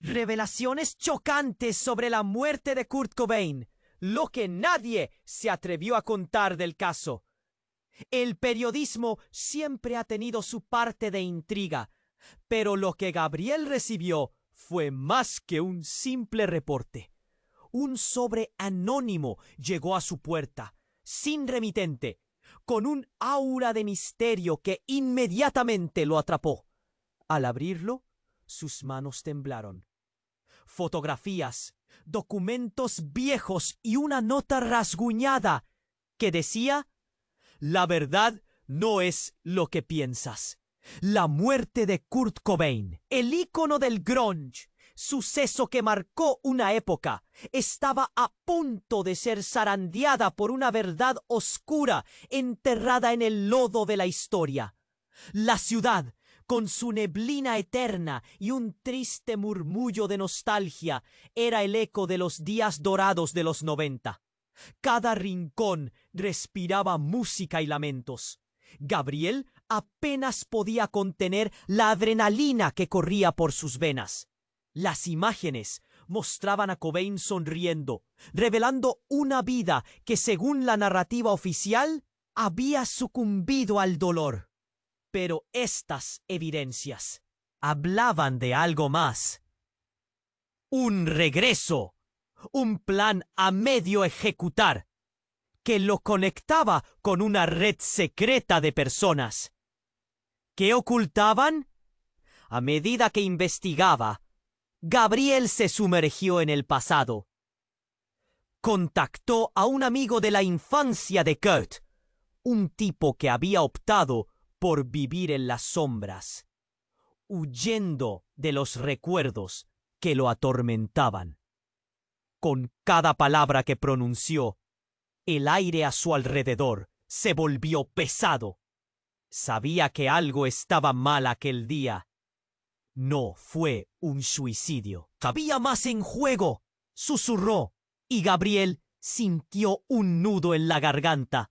Revelaciones chocantes sobre la muerte de Kurt Cobain, lo que nadie se atrevió a contar del caso. El periodismo siempre ha tenido su parte de intriga, pero lo que Gabriel recibió fue más que un simple reporte. Un sobre anónimo llegó a su puerta, sin remitente, con un aura de misterio que inmediatamente lo atrapó. Al abrirlo, sus manos temblaron. Fotografías, documentos viejos y una nota rasguñada que decía: «La verdad no es lo que piensas. La muerte de Kurt Cobain, el ícono del grunge, suceso que marcó una época, estaba a punto de ser zarandeada por una verdad oscura enterrada en el lodo de la historia. La ciudad, con su neblina eterna y un triste murmullo de nostalgia, era el eco de los días dorados de los 90. Cada rincón respiraba música y lamentos. Gabriel apenas podía contener la adrenalina que corría por sus venas. Las imágenes mostraban a Cobain sonriendo, revelando una vida que, según la narrativa oficial, había sucumbido al dolor. Pero estas evidencias hablaban de algo más. Un regreso, un plan a medio ejecutar, que lo conectaba con una red secreta de personas. ¿Qué ocultaban? A medida que investigaba, Gabriel se sumergió en el pasado. Contactó a un amigo de la infancia de Kurt, un tipo que había optado por vivir en las sombras, huyendo de los recuerdos que lo atormentaban. Con cada palabra que pronunció, el aire a su alrededor se volvió pesado. Sabía que algo estaba mal aquel día. No fue un suicidio. Había más en juego, susurró, y Gabriel sintió un nudo en la garganta.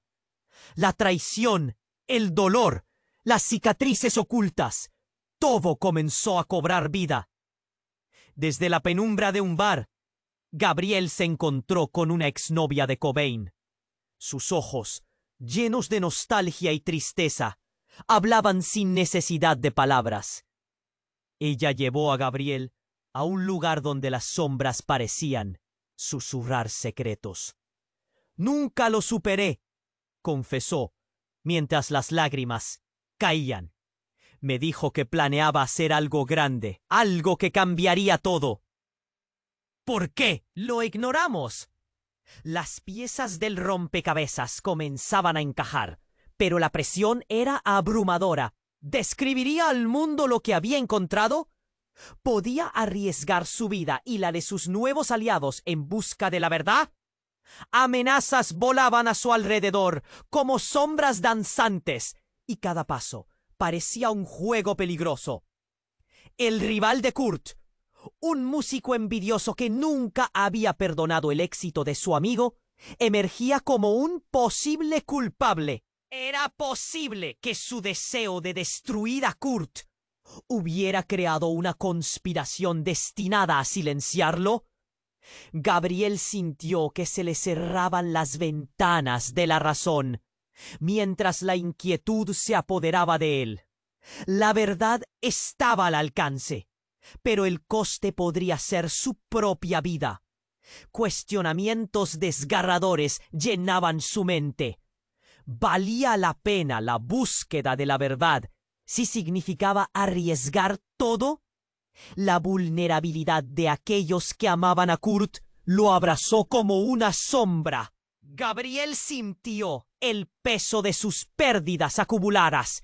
La traición, el dolor, las cicatrices ocultas, todo comenzó a cobrar vida. Desde la penumbra de un bar, Gabriel se encontró con una exnovia de Cobain. Sus ojos, llenos de nostalgia y tristeza, hablaban sin necesidad de palabras. Ella llevó a Gabriel a un lugar donde las sombras parecían susurrar secretos. «Nunca lo superé», confesó, mientras las lágrimas caían. «Me dijo que planeaba hacer algo grande, algo que cambiaría todo». ¿Por qué lo ignoramos? Las piezas del rompecabezas comenzaban a encajar, pero la presión era abrumadora. ¿Describiría al mundo lo que había encontrado? ¿Podía arriesgar su vida y la de sus nuevos aliados en busca de la verdad? Amenazas volaban a su alrededor como sombras danzantes, y cada paso parecía un juego peligroso. El rival de Kurt, un músico envidioso que nunca había perdonado el éxito de su amigo, emergía como un posible culpable. ¿Era posible que su deseo de destruir a Kurt hubiera creado una conspiración destinada a silenciarlo? Gabriel sintió que se le cerraban las ventanas de la razón, mientras la inquietud se apoderaba de él. La verdad estaba al alcance, pero el coste podría ser su propia vida. Cuestionamientos desgarradores llenaban su mente. ¿Valía la pena la búsqueda de la verdad si significaba arriesgar todo? La vulnerabilidad de aquellos que amaban a Kurt lo abrazó como una sombra. Gabriel sintió el peso de sus pérdidas acumuladas,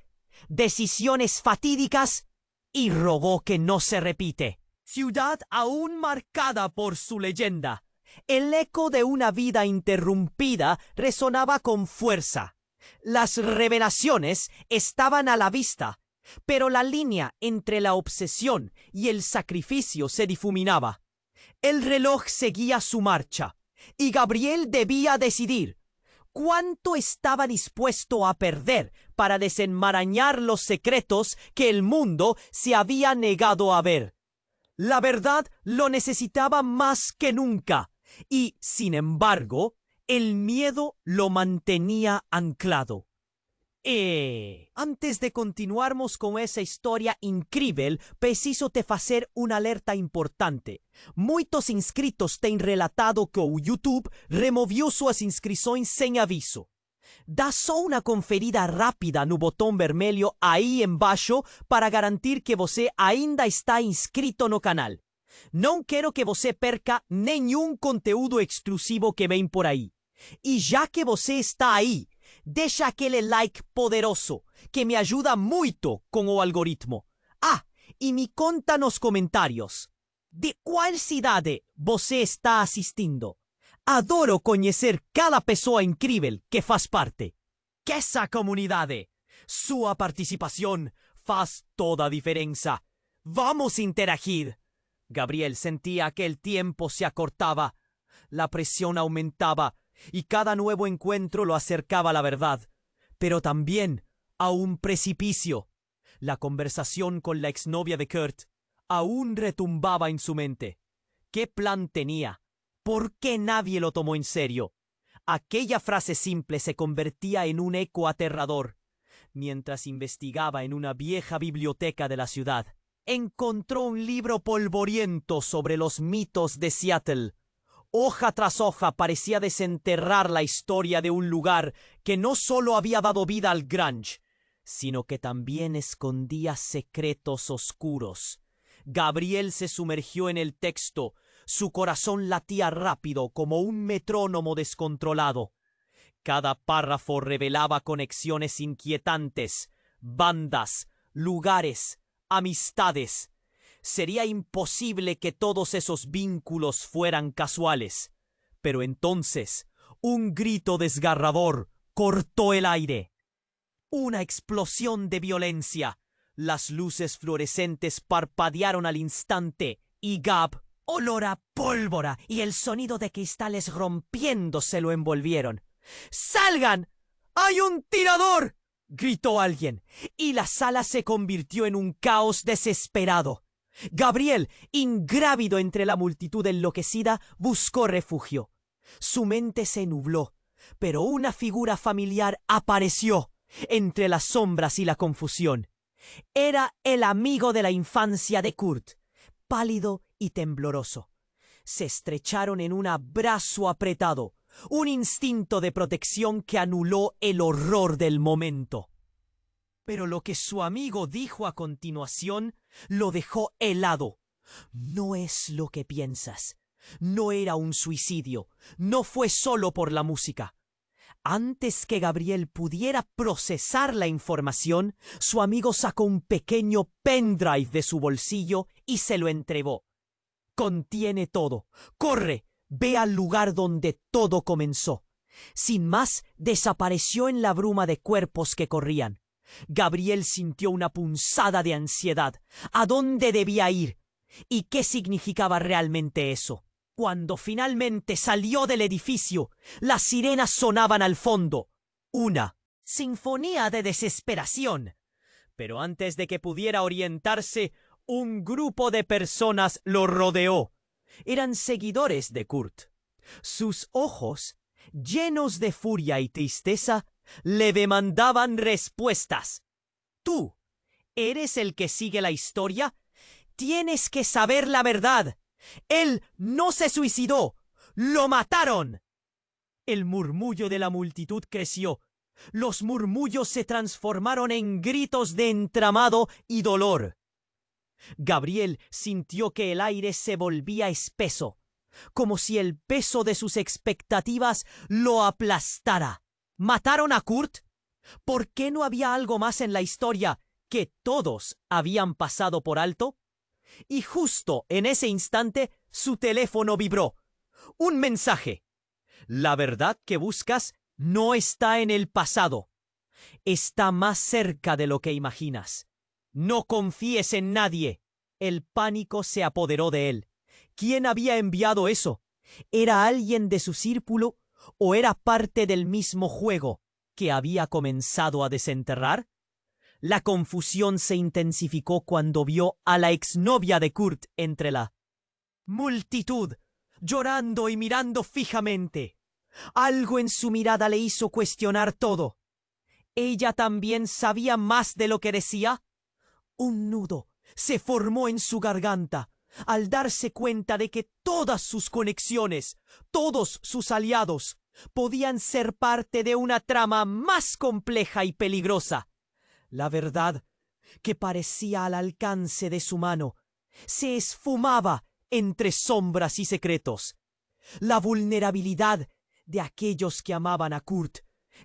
decisiones fatídicas, y rogó que no se repite. Ciudad aún marcada por su leyenda. El eco de una vida interrumpida resonaba con fuerza. Las revelaciones estaban a la vista, pero la línea entre la obsesión y el sacrificio se difuminaba. El reloj seguía su marcha, y Gabriel debía decidir cuánto estaba dispuesto a perder para desenmarañar los secretos que el mundo se había negado a ver. La verdad lo necesitaba más que nunca y, sin embargo, el miedo lo mantenía anclado. Antes de continuarmos con essa história incrível, preciso te fazer un alerta importante. Muitos inscritos têm relatado que o YouTube removiu suas inscrições sem aviso. Dá só uma conferida rápida no botão vermelho aí embaixo para garantir que você ainda está inscrito no canal. Não quero que você perca nenhum conteúdo exclusivo que vem por aí. E já que você está aí, deixa aquele like poderoso que me ajuda muito com o algoritmo. E me conta nos comentários de qual cidade você está assistindo. Adoro conhecer cada pessoa incrível que faz parte. Que essa comunidade, sua participação faz toda a diferença. Vamos interagir. Gabriel sentía que el tiempo se acortaba, la presión aumentaba y cada nuevo encuentro lo acercaba a la verdad, pero también a un precipicio. La conversación con la exnovia de Kurt aún retumbaba en su mente. ¿Qué plan tenía? ¿Por qué nadie lo tomó en serio? Aquella frase simple se convertía en un eco aterrador. Mientras investigaba en una vieja biblioteca de la ciudad, encontró un libro polvoriento sobre los mitos de Seattle. Hoja tras hoja parecía desenterrar la historia de un lugar que no solo había dado vida al grunge, sino que también escondía secretos oscuros. Gabriel se sumergió en el texto. Su corazón latía rápido como un metrónomo descontrolado. Cada párrafo revelaba conexiones inquietantes, bandas, lugares, amistades. Sería imposible que todos esos vínculos fueran casuales. Pero entonces, un grito desgarrador cortó el aire. Una explosión de violencia. Las luces fluorescentes parpadearon al instante y Gab, olor a pólvora y el sonido de cristales rompiéndose lo envolvieron. ¡Salgan! ¡Hay un tirador!, gritó alguien, y la sala se convirtió en un caos desesperado. Gabriel, ingrávido entre la multitud enloquecida, buscó refugio. Su mente se nubló, pero una figura familiar apareció entre las sombras y la confusión. Era el amigo de la infancia de Kurt, pálido y tembloroso. Se estrecharon en un abrazo apretado, un instinto de protección que anuló el horror del momento. Pero lo que su amigo dijo a continuación lo dejó helado. No es lo que piensas. No era un suicidio. No fue solo por la música. Antes que Gabriel pudiera procesar la información, su amigo sacó un pequeño pendrive de su bolsillo y se lo entregó. Contiene todo. Corre, ve al lugar donde todo comenzó. Sin más, desapareció en la bruma de cuerpos que corrían. Gabriel sintió una punzada de ansiedad. ¿A dónde debía ir? ¿Y qué significaba realmente eso? Cuando finalmente salió del edificio, las sirenas sonaban al fondo. Una sinfonía de desesperación. Pero antes de que pudiera orientarse, un grupo de personas lo rodeó. Eran seguidores de Kurt. Sus ojos, llenos de furia y tristeza, le demandaban respuestas. ¿Tú eres el que sigue la historia? Tienes que saber la verdad. Él no se suicidó. ¡Lo mataron! El murmullo de la multitud creció. Los murmullos se transformaron en gritos de entramado y dolor. Gabriel sintió que el aire se volvía espeso, como si el peso de sus expectativas lo aplastara. ¿Mataron a Kurt? ¿Por qué no había algo más en la historia que todos habían pasado por alto? Y justo en ese instante su teléfono vibró. Un mensaje. La verdad que buscas no está en el pasado. Está más cerca de lo que imaginas. No confíes en nadie. El pánico se apoderó de él. ¿Quién había enviado eso? ¿Era alguien de su círculo o era parte del mismo juego que había comenzado a desenterrar? La confusión se intensificó cuando vio a la exnovia de Kurt entre la multitud, llorando y mirando fijamente. Algo en su mirada le hizo cuestionar todo. ¿Ella también sabía más de lo que decía? Un nudo se formó en su garganta al darse cuenta de que todas sus conexiones, todos sus aliados, podían ser parte de una trama más compleja y peligrosa. La verdad, que parecía al alcance de su mano, se esfumaba entre sombras y secretos. La vulnerabilidad de aquellos que amaban a Kurt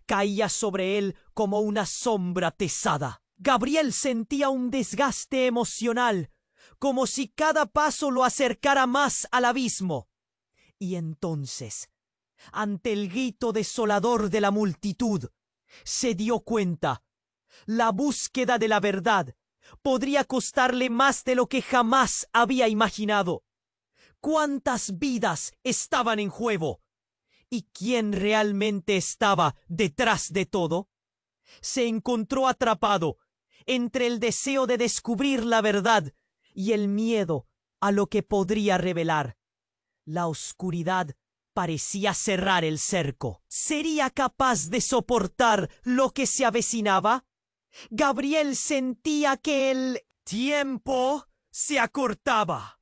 caía sobre él como una sombra pesada. Gabriel sentía un desgaste emocional, como si cada paso lo acercara más al abismo. Y entonces, ante el grito desolador de la multitud, se dio cuenta. La búsqueda de la verdad podría costarle más de lo que jamás había imaginado. ¿Cuántas vidas estaban en juego? ¿Y quién realmente estaba detrás de todo? Se encontró atrapado entre el deseo de descubrir la verdad y el miedo a lo que podría revelar. La oscuridad parecía cerrar el cerco. ¿Sería capaz de soportar lo que se avecinaba? Gabriel sentía que el tiempo se acortaba.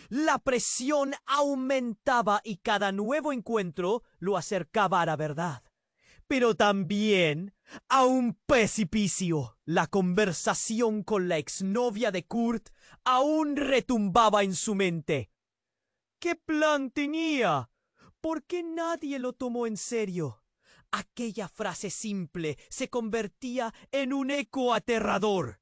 La presión aumentaba y cada nuevo encuentro lo acercaba a la verdad. Pero también a un precipicio. La conversación con la exnovia de Kurt aún retumbaba en su mente. ¿Qué plan tenía? ¿Por qué nadie lo tomó en serio? Aquella frase simple se convertía en un eco aterrador.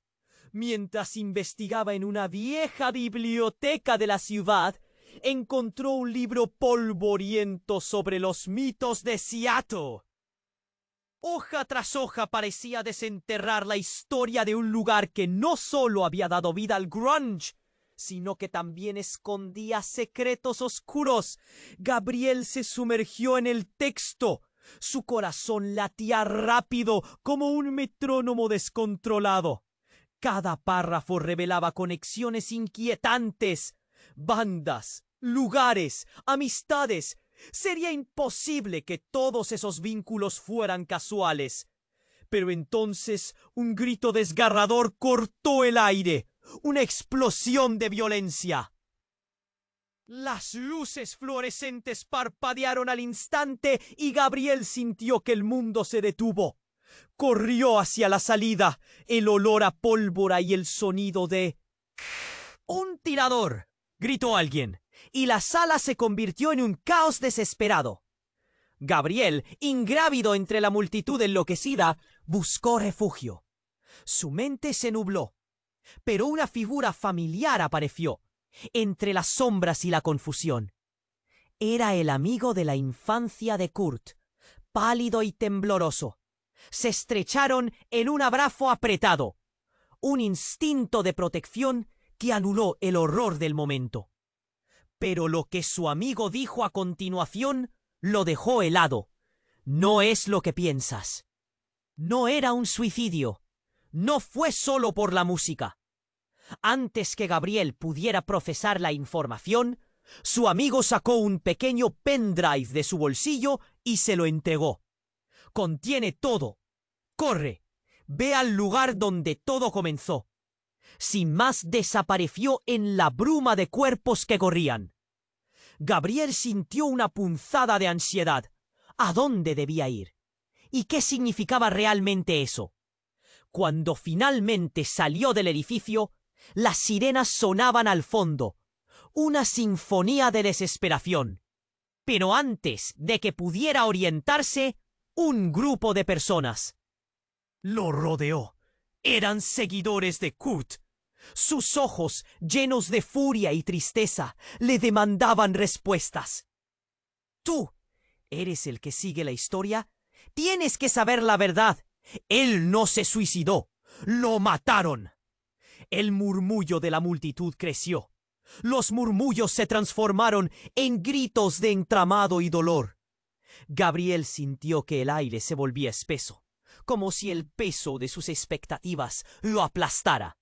Mientras investigaba en una vieja biblioteca de la ciudad, encontró un libro polvoriento sobre los mitos de Seattle. Hoja tras hoja parecía desenterrar la historia de un lugar que no solo había dado vida al grunge, sino que también escondía secretos oscuros. Gabriel se sumergió en el texto. Su corazón latía rápido como un metrónomo descontrolado. Cada párrafo revelaba conexiones inquietantes. Bandas, lugares, amistades. Sería imposible que todos esos vínculos fueran casuales. Pero entonces un grito desgarrador cortó el aire. Una explosión de violencia. Las luces fluorescentes parpadearon al instante y Gabriel sintió que el mundo se detuvo. Corrió hacia la salida, el olor a pólvora y el sonido de... ¡Un tirador!, gritó alguien, y la sala se convirtió en un caos desesperado. Gabriel, ingrávido entre la multitud enloquecida, buscó refugio. Su mente se nubló, pero una figura familiar apareció entre las sombras y la confusión. Era el amigo de la infancia de Kurt, pálido y tembloroso. Se estrecharon en un abrazo apretado, un instinto de protección que anuló el horror del momento. Pero lo que su amigo dijo a continuación lo dejó helado. No es lo que piensas. No era un suicidio. No fue solo por la música. Antes que Gabriel pudiera procesar la información, su amigo sacó un pequeño pendrive de su bolsillo y se lo entregó. Contiene todo. Corre, ve al lugar donde todo comenzó. Sin más, desapareció en la bruma de cuerpos que corrían. Gabriel sintió una punzada de ansiedad. ¿A dónde debía ir? ¿Y qué significaba realmente eso? Cuando finalmente salió del edificio, las sirenas sonaban al fondo, una sinfonía de desesperación. Pero antes de que pudiera orientarse, un grupo de personas lo rodeó. Eran seguidores de Kurt. Sus ojos, llenos de furia y tristeza, le demandaban respuestas. «Tú, ¿eres el que sigue la historia? Tienes que saber la verdad. Él no se suicidó. Lo mataron». El murmullo de la multitud creció. Los murmullos se transformaron en gritos de entramado y dolor. Gabriel sintió que el aire se volvía espeso, como si el peso de sus expectativas lo aplastara.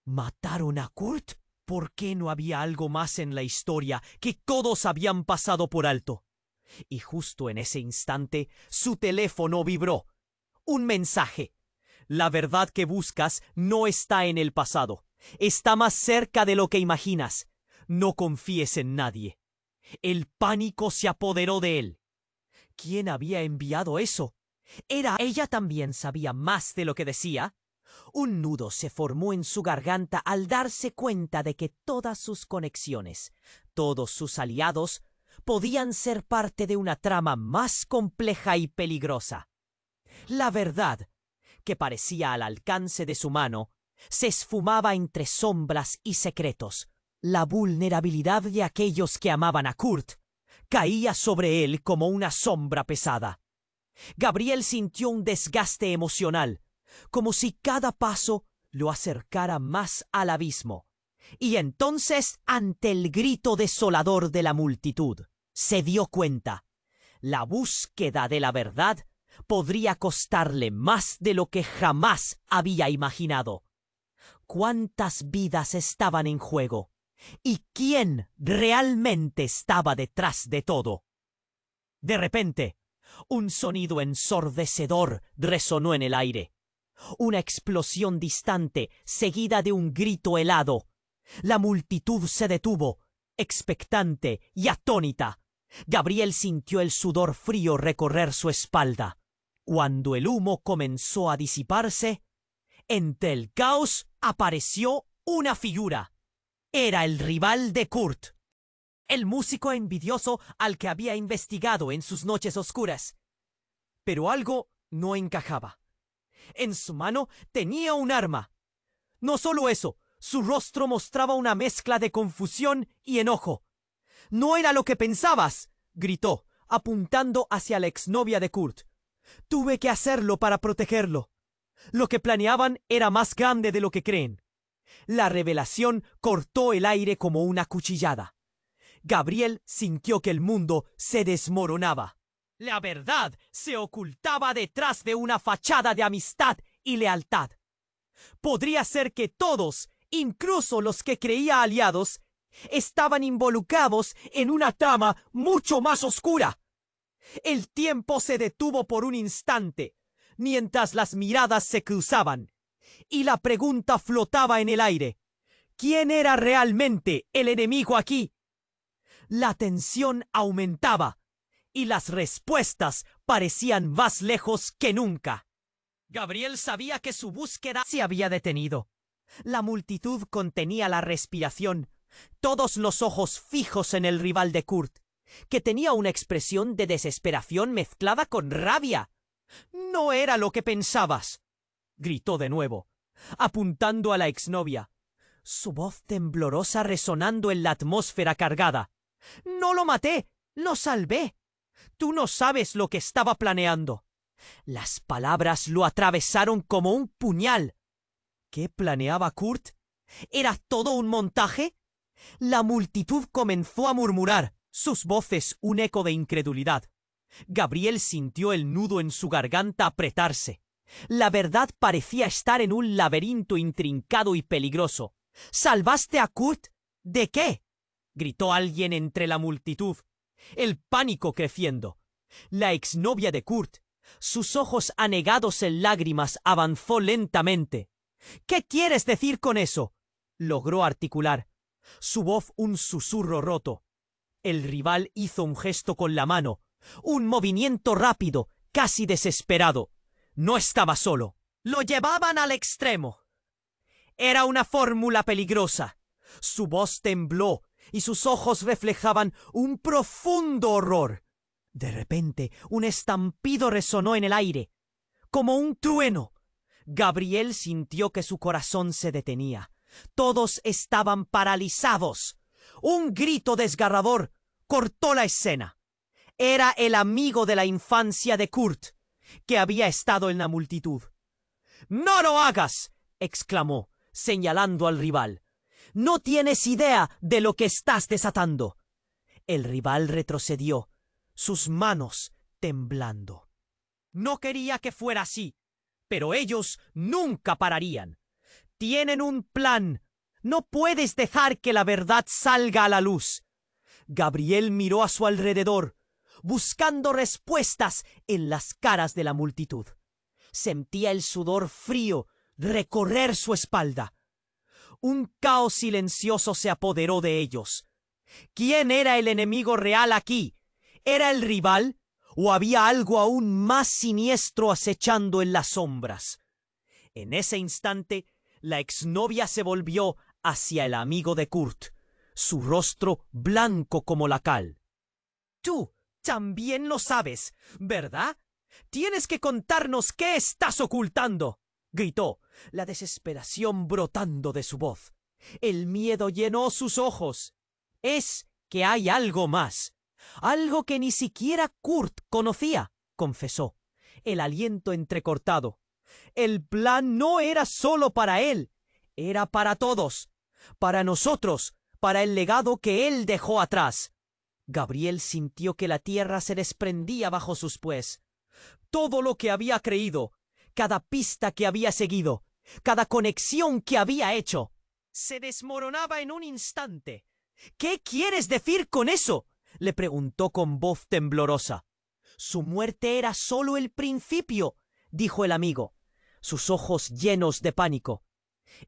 ¿Mataron a Kurt? ¿Por qué no había algo más en la historia que todos habían pasado por alto? Y justo en ese instante su teléfono vibró. Un mensaje. La verdad que buscas no está en el pasado. Está más cerca de lo que imaginas. No confíes en nadie. El pánico se apoderó de él. ¿Quién había enviado eso? ¿Era ella también sabía más de lo que decía? Un nudo se formó en su garganta al darse cuenta de que todas sus conexiones, todos sus aliados, podían ser parte de una trama más compleja y peligrosa. La verdad, que parecía al alcance de su mano, se esfumaba entre sombras y secretos. La vulnerabilidad de aquellos que amaban a Kurt caía sobre él como una sombra pesada. Gabriel sintió un desgaste emocional, como si cada paso lo acercara más al abismo. Y entonces, ante el grito desolador de la multitud, se dio cuenta. La búsqueda de la verdad podría costarle más de lo que jamás había imaginado. ¿Cuántas vidas estaban en juego? ¿Y quién realmente estaba detrás de todo? De repente, un sonido ensordecedor resonó en el aire. Una explosión distante, seguida de un grito helado. La multitud se detuvo, expectante y atónita. Gabriel sintió el sudor frío recorrer su espalda. Cuando el humo comenzó a disiparse, entre el caos apareció una figura. Era el rival de Kurt, el músico envidioso al que había investigado en sus noches oscuras. Pero algo no encajaba. En su mano tenía un arma. No solo eso, su rostro mostraba una mezcla de confusión y enojo. «¡No era lo que pensabas!», gritó, apuntando hacia la exnovia de Kurt. «Tuve que hacerlo para protegerlo. Lo que planeaban era más grande de lo que creen». La revelación cortó el aire como una cuchillada. Gabriel sintió que el mundo se desmoronaba. La verdad se ocultaba detrás de una fachada de amistad y lealtad. Podría ser que todos, incluso los que creía aliados, estaban involucrados en una trama mucho más oscura. El tiempo se detuvo por un instante, mientras las miradas se cruzaban, y la pregunta flotaba en el aire. ¿Quién era realmente el enemigo aquí? La tensión aumentaba, y las respuestas parecían más lejos que nunca. Gabriel sabía que su búsqueda se había detenido. La multitud contenía la respiración, todos los ojos fijos en el rival de Kurt, que tenía una expresión de desesperación mezclada con rabia. «No era lo que pensabas», gritó de nuevo, apuntando a la exnovia, su voz temblorosa resonando en la atmósfera cargada. «No lo maté, lo salvé. Tú no sabes lo que estaba planeando». Las palabras lo atravesaron como un puñal. ¿Qué planeaba Kurt? ¿Era todo un montaje? La multitud comenzó a murmurar, sus voces un eco de incredulidad. Gabriel sintió el nudo en su garganta apretarse. La verdad parecía estar en un laberinto intrincado y peligroso. ¿Salvaste a Kurt? ¿De qué?, gritó alguien entre la multitud. El pánico creciendo. La exnovia de Kurt, sus ojos anegados en lágrimas, avanzó lentamente. «¿Qué quieres decir con eso?», logró articular. Su voz un susurro roto. El rival hizo un gesto con la mano, un movimiento rápido, casi desesperado. No estaba solo. Lo llevaban al extremo. Era una fórmula peligrosa. Su voz tembló y sus ojos reflejaban un profundo horror. De repente, un estampido resonó en el aire, como un trueno. Gabriel sintió que su corazón se detenía. Todos estaban paralizados. Un grito desgarrador cortó la escena. Era el amigo de la infancia de Kurt, que había estado en la multitud. «¡No lo hagas!», exclamó, señalando al rival. «No tienes idea de lo que estás desatando». El rival retrocedió, sus manos temblando. No quería que fuera así, pero ellos nunca pararían. Tienen un plan. No puedes dejar que la verdad salga a la luz. Gabriel miró a su alrededor, buscando respuestas en las caras de la multitud. Sentía el sudor frío recorrer su espalda. Un caos silencioso se apoderó de ellos. ¿Quién era el enemigo real aquí? ¿Era el rival? ¿O había algo aún más siniestro acechando en las sombras? En ese instante, la exnovia se volvió hacia el amigo de Kurt, su rostro blanco como la cal. Tú también lo sabes, ¿verdad? Tienes que contarnos qué estás ocultando, gritó, la desesperación brotando de su voz. El miedo llenó sus ojos. Es que hay algo más, algo que ni siquiera Kurt conocía, confesó, el aliento entrecortado. El plan no era solo para él, era para todos, para nosotros, para el legado que él dejó atrás. Gabriel sintió que la tierra se desprendía bajo sus pies. Todo lo que había creído, cada pista que había seguido, cada conexión que había hecho, se desmoronaba en un instante. ¿Qué quieres decir con eso?, le preguntó con voz temblorosa. Su muerte era solo el principio, dijo el amigo, sus ojos llenos de pánico.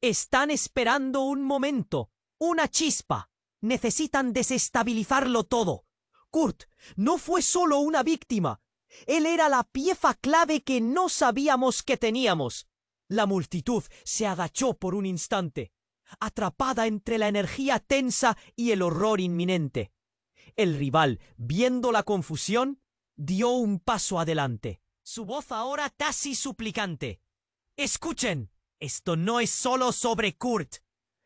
Están esperando un momento, una chispa. Necesitan desestabilizarlo todo. Kurt no fue solo una víctima. Él era la pieza clave que no sabíamos que teníamos. La multitud se agachó por un instante, atrapada entre la energía tensa y el horror inminente. El rival, viendo la confusión, dio un paso adelante, su voz ahora casi suplicante. «Escuchen, esto no es solo sobre Kurt.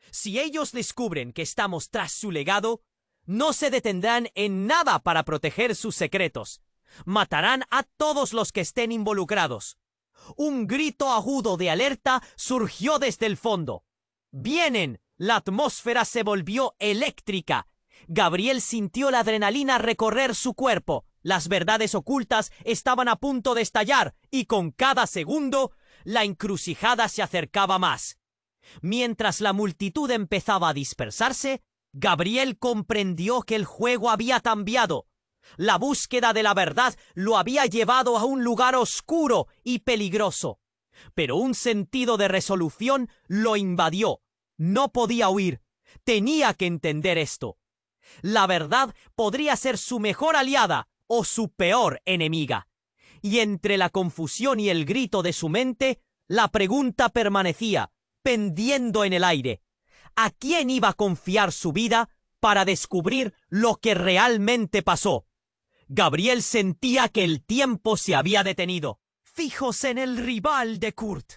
Si ellos descubren que estamos tras su legado, no se detendrán en nada para proteger sus secretos. Matarán a todos los que estén involucrados». Un grito agudo de alerta surgió desde el fondo. ¡Vienen! La atmósfera se volvió eléctrica. Gabriel sintió la adrenalina recorrer su cuerpo. Las verdades ocultas estaban a punto de estallar y con cada segundo la encrucijada se acercaba más. Mientras la multitud empezaba a dispersarse, Gabriel comprendió que el juego había cambiado. La búsqueda de la verdad lo había llevado a un lugar oscuro y peligroso. Pero un sentido de resolución lo invadió. No podía huir. Tenía que entender esto. La verdad podría ser su mejor aliada o su peor enemiga. Y entre la confusión y el grito de su mente, la pregunta permanecía, pendiendo en el aire. ¿A quién iba a confiar su vida para descubrir lo que realmente pasó? Gabriel sentía que el tiempo se había detenido, fijos en el rival de Kurt,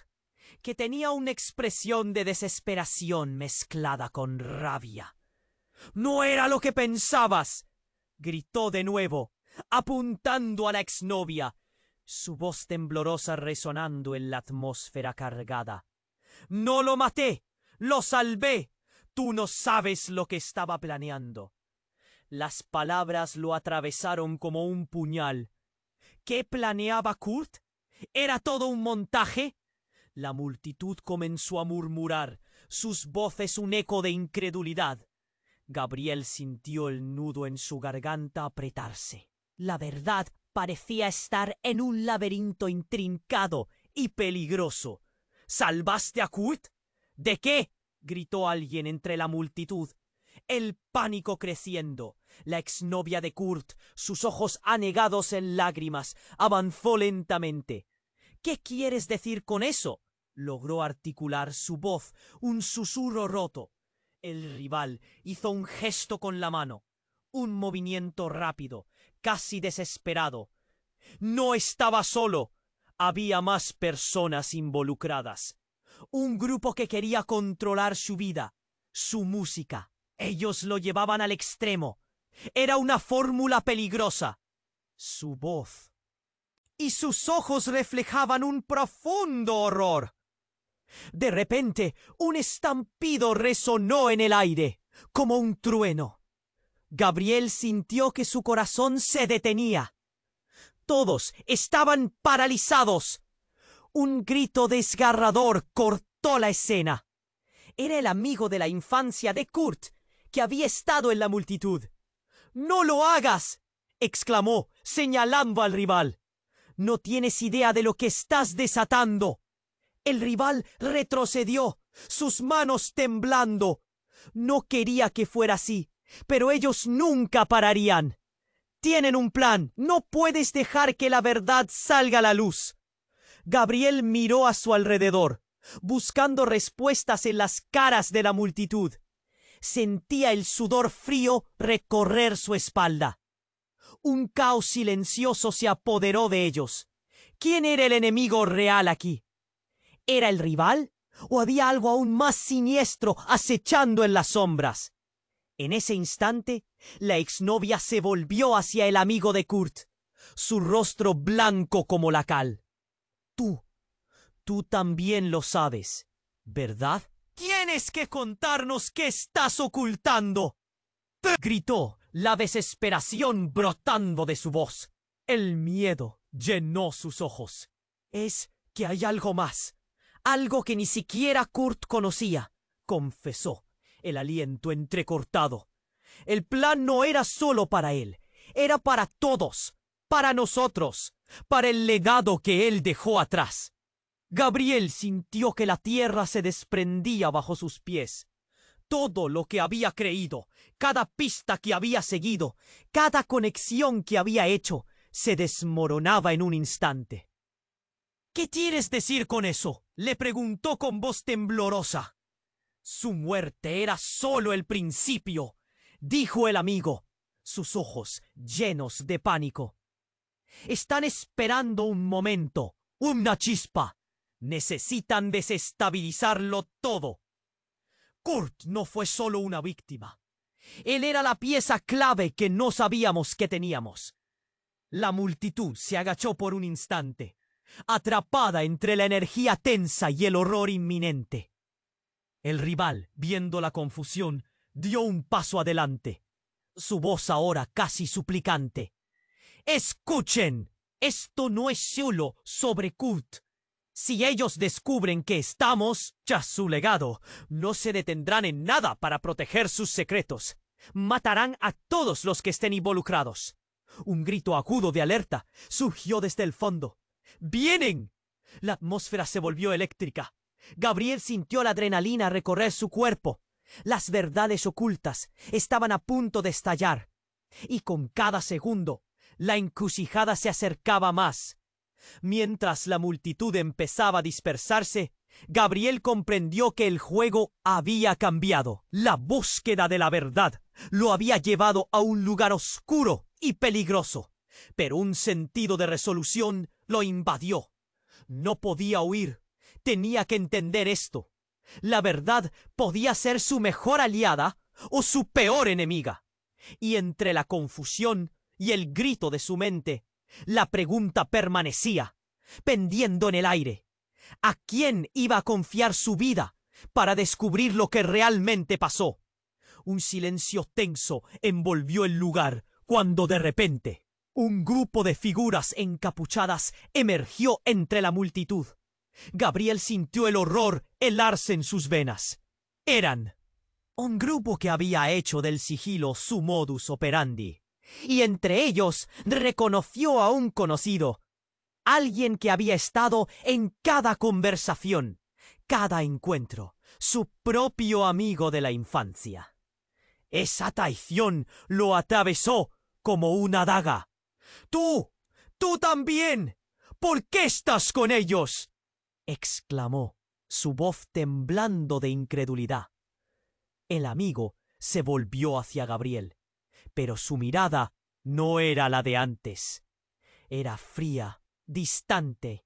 que tenía una expresión de desesperación mezclada con rabia. «¡No era lo que pensabas!», gritó de nuevo, apuntando a la exnovia, su voz temblorosa resonando en la atmósfera cargada. «No lo maté, lo salvé. Tú no sabes lo que estaba planeando». Las palabras lo atravesaron como un puñal. ¿Qué planeaba Kurt? ¿Era todo un montaje? La multitud comenzó a murmurar, sus voces un eco de incredulidad. Gabriel sintió el nudo en su garganta apretarse. La verdad parecía estar en un laberinto intrincado y peligroso. ¿Salvaste a Kurt? ¿De qué?, gritó alguien entre la multitud. El pánico creciendo. La exnovia de Kurt, sus ojos anegados en lágrimas, avanzó lentamente. «¿Qué quieres decir con eso?», logró articular su voz, un susurro roto. El rival hizo un gesto con la mano, un movimiento rápido, casi desesperado. No estaba solo. Había más personas involucradas. Un grupo que quería controlar su vida, su música. Ellos lo llevaban al extremo. Era una fórmula peligrosa. Su voz y sus ojos reflejaban un profundo horror. De repente, un estampido resonó en el aire, como un trueno. Gabriel sintió que su corazón se detenía. Todos estaban paralizados. Un grito desgarrador cortó la escena. Era el amigo de la infancia de Kurt, que había estado en la multitud. «¡No lo hagas!», exclamó, señalando al rival. «No tienes idea de lo que estás desatando». El rival retrocedió, sus manos temblando. No quería que fuera así, pero ellos nunca pararían. «Tienen un plan, no puedes dejar que la verdad salga a la luz». Gabriel miró a su alrededor, buscando respuestas en las caras de la multitud. Sentía el sudor frío recorrer su espalda. Un caos silencioso se apoderó de ellos. ¿Quién era el enemigo real aquí? ¿Era el rival? ¿O había algo aún más siniestro acechando en las sombras? En ese instante, la exnovia se volvió hacia el amigo de Kurt, su rostro blanco como la cal. Tú también lo sabes, ¿verdad? «Tienes que contarnos qué estás ocultando», gritó, la desesperación brotando de su voz. El miedo llenó sus ojos. «Es que hay algo más, algo que ni siquiera Kurt conocía», confesó, el aliento entrecortado. El plan no era solo para él, era para todos, para nosotros, para el legado que él dejó atrás. Gabriel sintió que la tierra se desprendía bajo sus pies. Todo lo que había creído, cada pista que había seguido, cada conexión que había hecho, se desmoronaba en un instante. «¿Qué quieres decir con eso?», le preguntó con voz temblorosa. «Su muerte era solo el principio», dijo el amigo, sus ojos llenos de pánico. «Están esperando un momento, una chispa. Necesitan desestabilizarlo todo». Kurt no fue solo una víctima. Él era la pieza clave que no sabíamos que teníamos. La multitud se agachó por un instante, atrapada entre la energía tensa y el horror inminente. El rival, viendo la confusión, dio un paso adelante, su voz ahora casi suplicante. «Escuchen, esto no es solo sobre Kurt. Si ellos descubren que estamos, ya su legado, no se detendrán en nada para proteger sus secretos. Matarán a todos los que estén involucrados». Un grito agudo de alerta surgió desde el fondo. «¡Vienen!». La atmósfera se volvió eléctrica. Gabriel sintió la adrenalina recorrer su cuerpo. Las verdades ocultas estaban a punto de estallar. Y con cada segundo, la encrucijada se acercaba más. Mientras la multitud empezaba a dispersarse, Gabriel comprendió que el juego había cambiado. La búsqueda de la verdad lo había llevado a un lugar oscuro y peligroso, pero un sentido de resolución lo invadió. No podía huir, tenía que entender esto. La verdad podía ser su mejor aliada o su peor enemiga. Y entre la confusión y el grito de su mente, la pregunta permanecía, pendiendo en el aire. ¿A quién iba a confiar su vida para descubrir lo que realmente pasó? Un silencio tenso envolvió el lugar cuando de repente un grupo de figuras encapuchadas emergió entre la multitud. Gabriel sintió el horror helarse en sus venas. Eran un grupo que había hecho del sigilo su modus operandi. Y entre ellos reconoció a un conocido, alguien que había estado en cada conversación, cada encuentro, su propio amigo de la infancia. Esa traición lo atravesó como una daga. ¡Tú también! ¿Por qué estás con ellos?», exclamó, su voz temblando de incredulidad. El amigo se volvió hacia Gabriel, pero su mirada no era la de antes. Era fría, distante.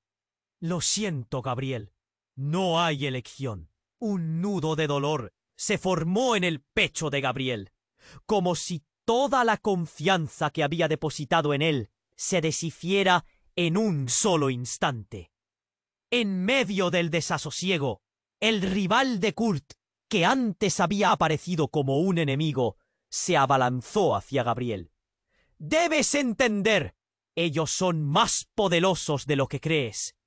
«Lo siento, Gabriel. No hay elección». Un nudo de dolor se formó en el pecho de Gabriel, como si toda la confianza que había depositado en él se deshiciera en un solo instante. En medio del desasosiego, el rival de Kurt, que antes había aparecido como un enemigo, se abalanzó hacia Gabriel. «Debes entender», Ellos son más poderosos de lo que crees.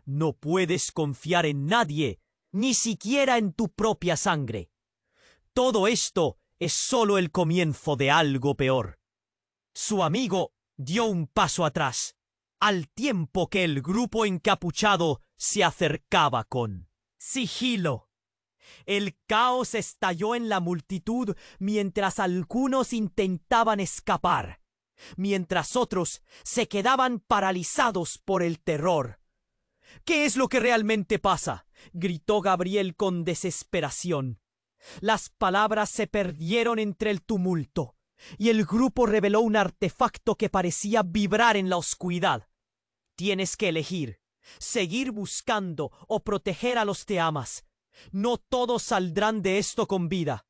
No puedes confiar en nadie, ni siquiera en tu propia sangre. Todo esto es solo el comienzo de algo peor. Su amigo dio un paso atrás, al tiempo que el grupo encapuchado se acercaba con sigilo. El caos estalló en la multitud mientras algunos intentaban escapar, mientras otros se quedaban paralizados por el terror. ¿Qué es lo que realmente pasa?, gritó Gabriel con desesperación. Las palabras se perdieron entre el tumulto, y el grupo reveló un artefacto que parecía vibrar en la oscuridad. Tienes que elegir, seguir buscando o proteger a los que amas. No todos saldrán de esto con vida.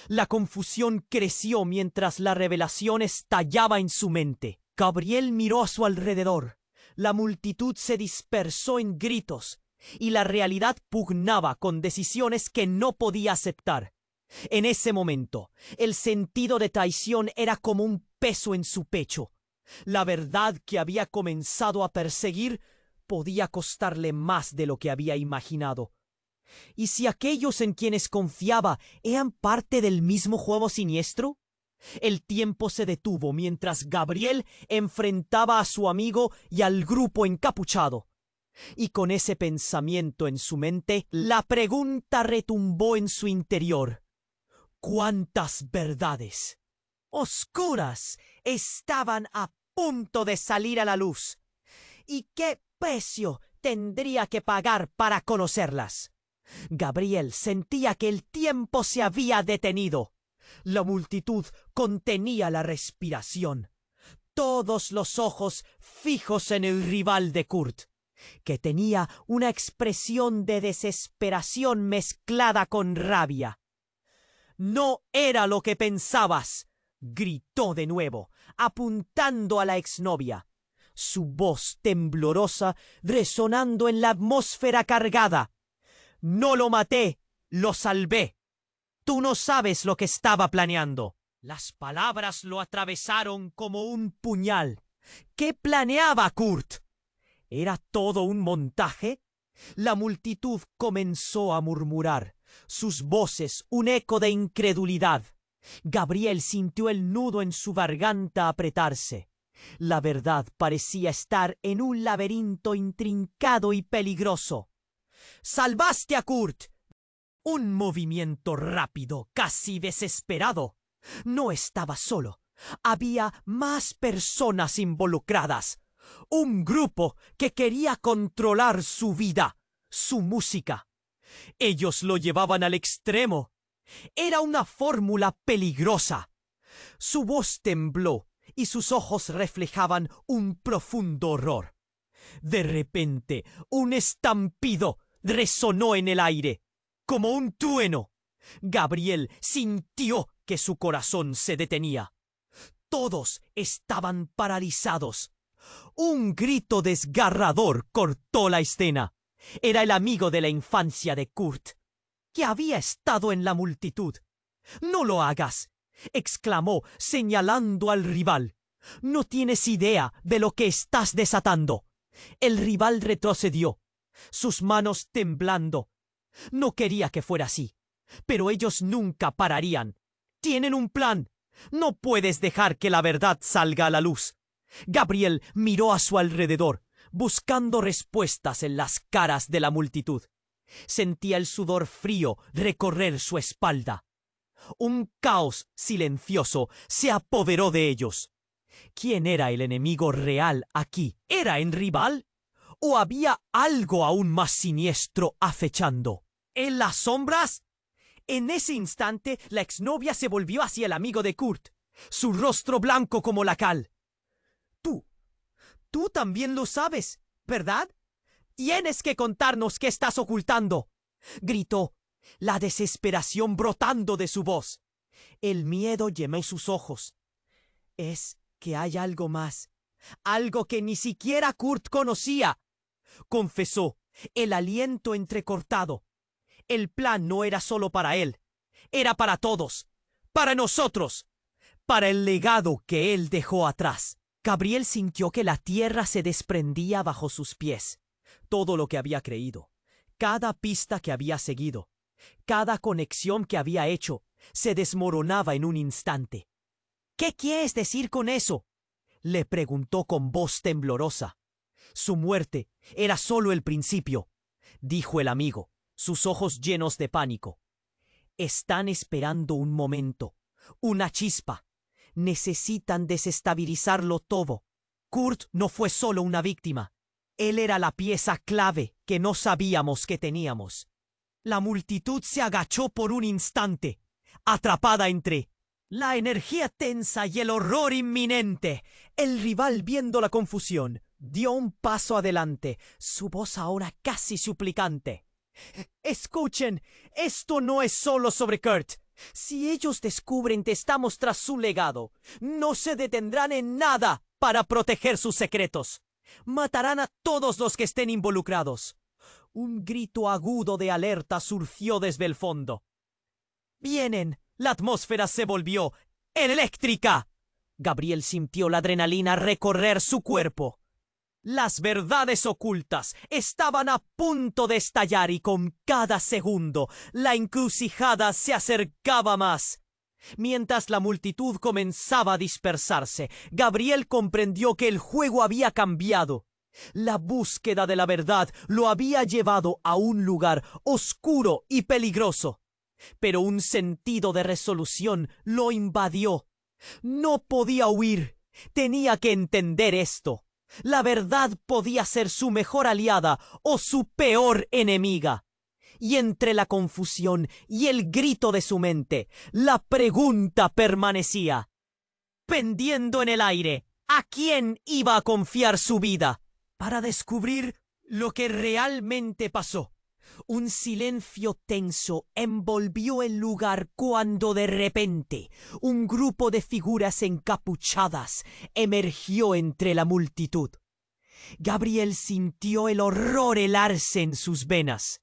La confusión creció mientras la revelación estallaba en su mente. Gabriel miró a su alrededor. La multitud se dispersó en gritos, y la realidad pugnaba con decisiones que no podía aceptar. En ese momento, el sentido de traición era como un peso en su pecho. La verdad que había comenzado a perseguir podía costarle más de lo que había imaginado. ¿Y si aquellos en quienes confiaba eran parte del mismo juego siniestro? El tiempo se detuvo mientras Gabriel enfrentaba a su amigo y al grupo encapuchado. Y con ese pensamiento en su mente, la pregunta retumbó en su interior. ¿Cuántas verdades oscuras estaban a punto de salir a la luz? ¿Y qué precio tendría que pagar para conocerlas? Gabriel sentía que el tiempo se había detenido. La multitud contenía la respiración, todos los ojos fijos en el rival de Kurt, que tenía una expresión de desesperación mezclada con rabia. «No era lo que pensabas», gritó de nuevo, apuntando a la exnovia, su voz temblorosa resonando en la atmósfera cargada. «No lo maté, lo salvé. Tú no sabes lo que estaba planeando». Las palabras lo atravesaron como un puñal. ¿Qué planeaba Kurt? ¿Era todo un montaje? La multitud comenzó a murmurar, sus voces un eco de incredulidad. Gabriel sintió el nudo en su garganta apretarse. La verdad parecía estar en un laberinto intrincado y peligroso. «¡Salvaste a Kurt!». Un movimiento rápido, casi desesperado. No estaba solo. Había más personas involucradas. Un grupo que quería controlar su vida, su música. Ellos lo llevaban al extremo. Era una fórmula peligrosa. Su voz tembló y sus ojos reflejaban un profundo horror. De repente, un estampido resonó en el aire, como un trueno. Gabriel sintió que su corazón se detenía. Todos estaban paralizados. Un grito desgarrador cortó la escena. Era el amigo de la infancia de Kurt, que había estado en la multitud. «No lo hagas», exclamó, señalando al rival. «No tienes idea de lo que estás desatando». El rival retrocedió, sus manos temblando. No quería que fuera así, pero ellos nunca pararían. Tienen un plan. No puedes dejar que la verdad salga a la luz. Gabriel miró a su alrededor, buscando respuestas en las caras de la multitud. Sentía el sudor frío recorrer su espalda. Un caos silencioso se apoderó de ellos. ¿Quién era el enemigo real aquí? ¿Era el rival? ¿O había algo aún más siniestro acechando? ¿En las sombras? En ese instante, la exnovia se volvió hacia el amigo de Kurt, su rostro blanco como la cal. Tú también lo sabes, ¿verdad? Tienes que contarnos qué estás ocultando», gritó, la desesperación brotando de su voz. El miedo llenó sus ojos. «Es que hay algo más, algo que ni siquiera Kurt conocía», confesó, el aliento entrecortado. El plan no era solo para él, era para todos, para nosotros, para el legado que él dejó atrás. Gabriel sintió que la tierra se desprendía bajo sus pies. Todo lo que había creído, cada pista que había seguido, cada conexión que había hecho, se desmoronaba en un instante. ¿Qué quieres decir con eso?, le preguntó con voz temblorosa. Su muerte era solo el principio, dijo el amigo, sus ojos llenos de pánico. Están esperando un momento, una chispa. Necesitan desestabilizarlo todo. Kurt no fue solo una víctima. Él era la pieza clave que no sabíamos que teníamos. La multitud se agachó por un instante, atrapada entre la energía tensa y el horror inminente. El rival, viendo la confusión, dio un paso adelante, su voz ahora casi suplicante. «Escuchen, esto no es solo sobre Kurt. Si ellos descubren que estamos tras su legado, no se detendrán en nada para proteger sus secretos. Matarán a todos los que estén involucrados». Un grito agudo de alerta surgió desde el fondo. «¡Vienen!». La atmósfera se volvió eléctrica. Gabriel sintió la adrenalina recorrer su cuerpo. Las verdades ocultas estaban a punto de estallar y con cada segundo la encrucijada se acercaba más. Mientras la multitud comenzaba a dispersarse, Gabriel comprendió que el juego había cambiado. La búsqueda de la verdad lo había llevado a un lugar oscuro y peligroso. Pero un sentido de resolución lo invadió. No podía huir. Tenía que entender esto. La verdad podía ser su mejor aliada o su peor enemiga. Y entre la confusión y el grito de su mente, la pregunta permanecía. Pendiendo en el aire, ¿a quién iba a confiar su vida? Para descubrir lo que realmente pasó. Un silencio tenso envolvió el lugar cuando de repente un grupo de figuras encapuchadas emergió entre la multitud. Gabriel sintió el horror helarse en sus venas.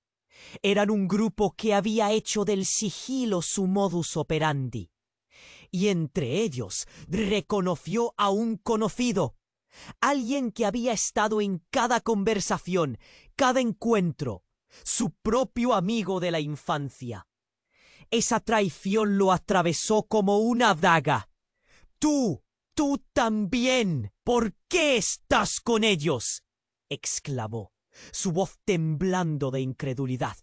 Eran un grupo que había hecho del sigilo su modus operandi. Y entre ellos reconoció a un conocido, alguien que había estado en cada conversación, cada encuentro, su propio amigo de la infancia. Esa traición lo atravesó como una daga. Tú también. ¿Por qué estás con ellos?, exclamó, su voz temblando de incredulidad.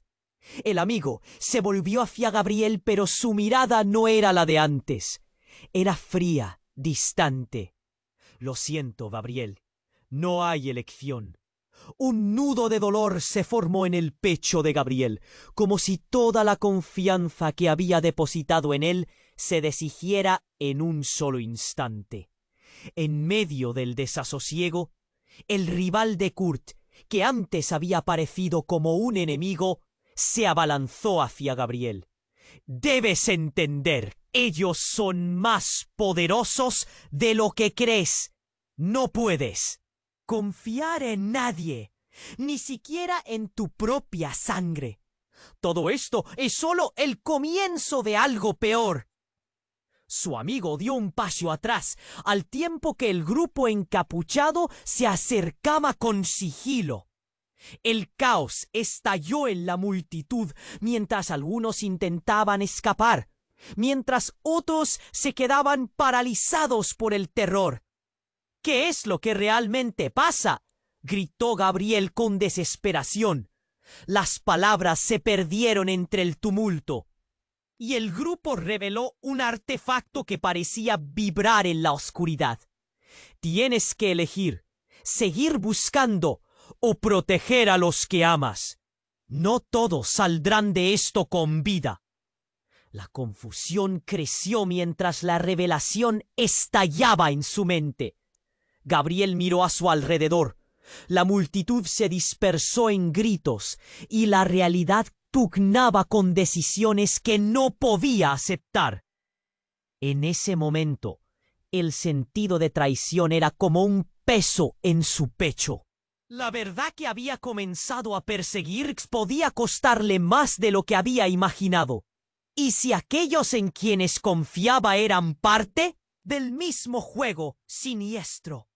El amigo se volvió hacia Gabriel, pero su mirada no era la de antes. Era fría, distante. Lo siento, Gabriel. No hay elección. Un nudo de dolor se formó en el pecho de Gabriel, como si toda la confianza que había depositado en él se deshiciera en un solo instante. En medio del desasosiego, el rival de Kurt, que antes había parecido como un enemigo, se abalanzó hacia Gabriel. «Debes entender, ellos son más poderosos de lo que crees. No puedes confiar en nadie, ni siquiera en tu propia sangre. Todo esto es solo el comienzo de algo peor». Su amigo dio un paso atrás, al tiempo que el grupo encapuchado se acercaba con sigilo. El caos estalló en la multitud mientras algunos intentaban escapar, mientras otros se quedaban paralizados por el terror. «¿Qué es lo que realmente pasa?», gritó Gabriel con desesperación. Las palabras se perdieron entre el tumulto, y el grupo reveló un artefacto que parecía vibrar en la oscuridad. «Tienes que elegir, seguir buscando o proteger a los que amas. No todos saldrán de esto con vida». La confusión creció mientras la revelación estallaba en su mente. Gabriel miró a su alrededor. La multitud se dispersó en gritos y la realidad pugnaba con decisiones que no podía aceptar. En ese momento, el sentido de traición era como un peso en su pecho. La verdad que había comenzado a perseguir podía costarle más de lo que había imaginado. ¿Y si aquellos en quienes confiaba eran parte del mismo juego siniestro.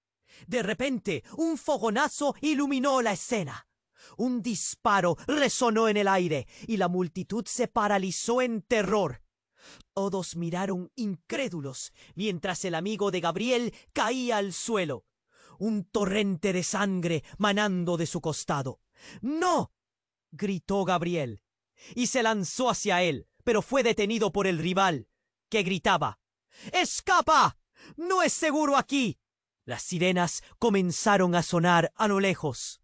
De repente, un fogonazo iluminó la escena. Un disparo resonó en el aire y la multitud se paralizó en terror. Todos miraron incrédulos mientras el amigo de Gabriel caía al suelo, un torrente de sangre manando de su costado. ¡No!, gritó Gabriel, y se lanzó hacia él, pero fue detenido por el rival, que gritaba: ¡Escapa! ¡No es seguro aquí! Las sirenas comenzaron a sonar a lo lejos,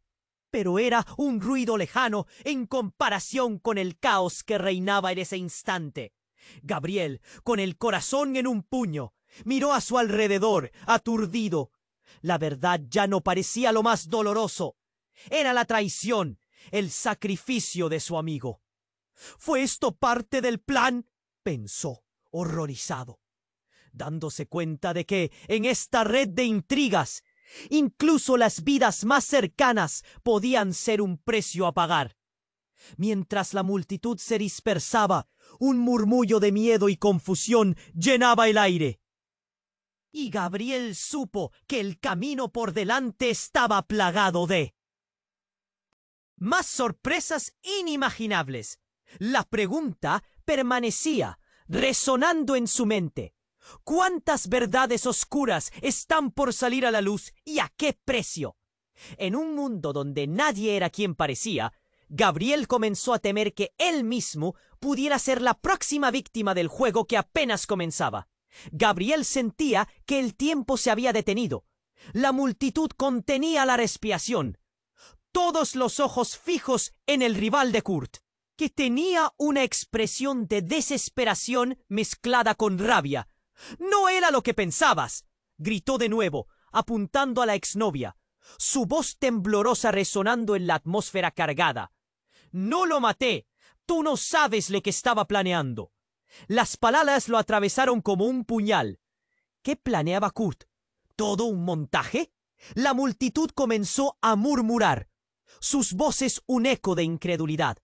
pero era un ruido lejano en comparación con el caos que reinaba en ese instante. Gabriel, con el corazón en un puño, miró a su alrededor, aturdido. La verdad ya no parecía lo más doloroso. Era la traición, el sacrificio de su amigo. ¿Fue esto parte del plan?, pensó, horrorizado, dándose cuenta de que, en esta red de intrigas, incluso las vidas más cercanas podían ser un precio a pagar. Mientras la multitud se dispersaba, un murmullo de miedo y confusión llenaba el aire. Y Gabriel supo que el camino por delante estaba plagado de más sorpresas inimaginables. La pregunta permanecía resonando en su mente. ¿Cuántas verdades oscuras están por salir a la luz y a qué precio? En un mundo donde nadie era quien parecía, Gabriel comenzó a temer que él mismo pudiera ser la próxima víctima del juego que apenas comenzaba. Gabriel sentía que el tiempo se había detenido. La multitud contenía la respiración. Todos los ojos fijos en el rival de Kurt, que tenía una expresión de desesperación mezclada con rabia. «¡No era lo que pensabas!», gritó de nuevo, apuntando a la exnovia, su voz temblorosa resonando en la atmósfera cargada. «¡No lo maté! Tú no sabes lo que estaba planeando». Las palabras lo atravesaron como un puñal. ¿Qué planeaba Kurt? ¿Todo un montaje? La multitud comenzó a murmurar, sus voces un eco de incredulidad.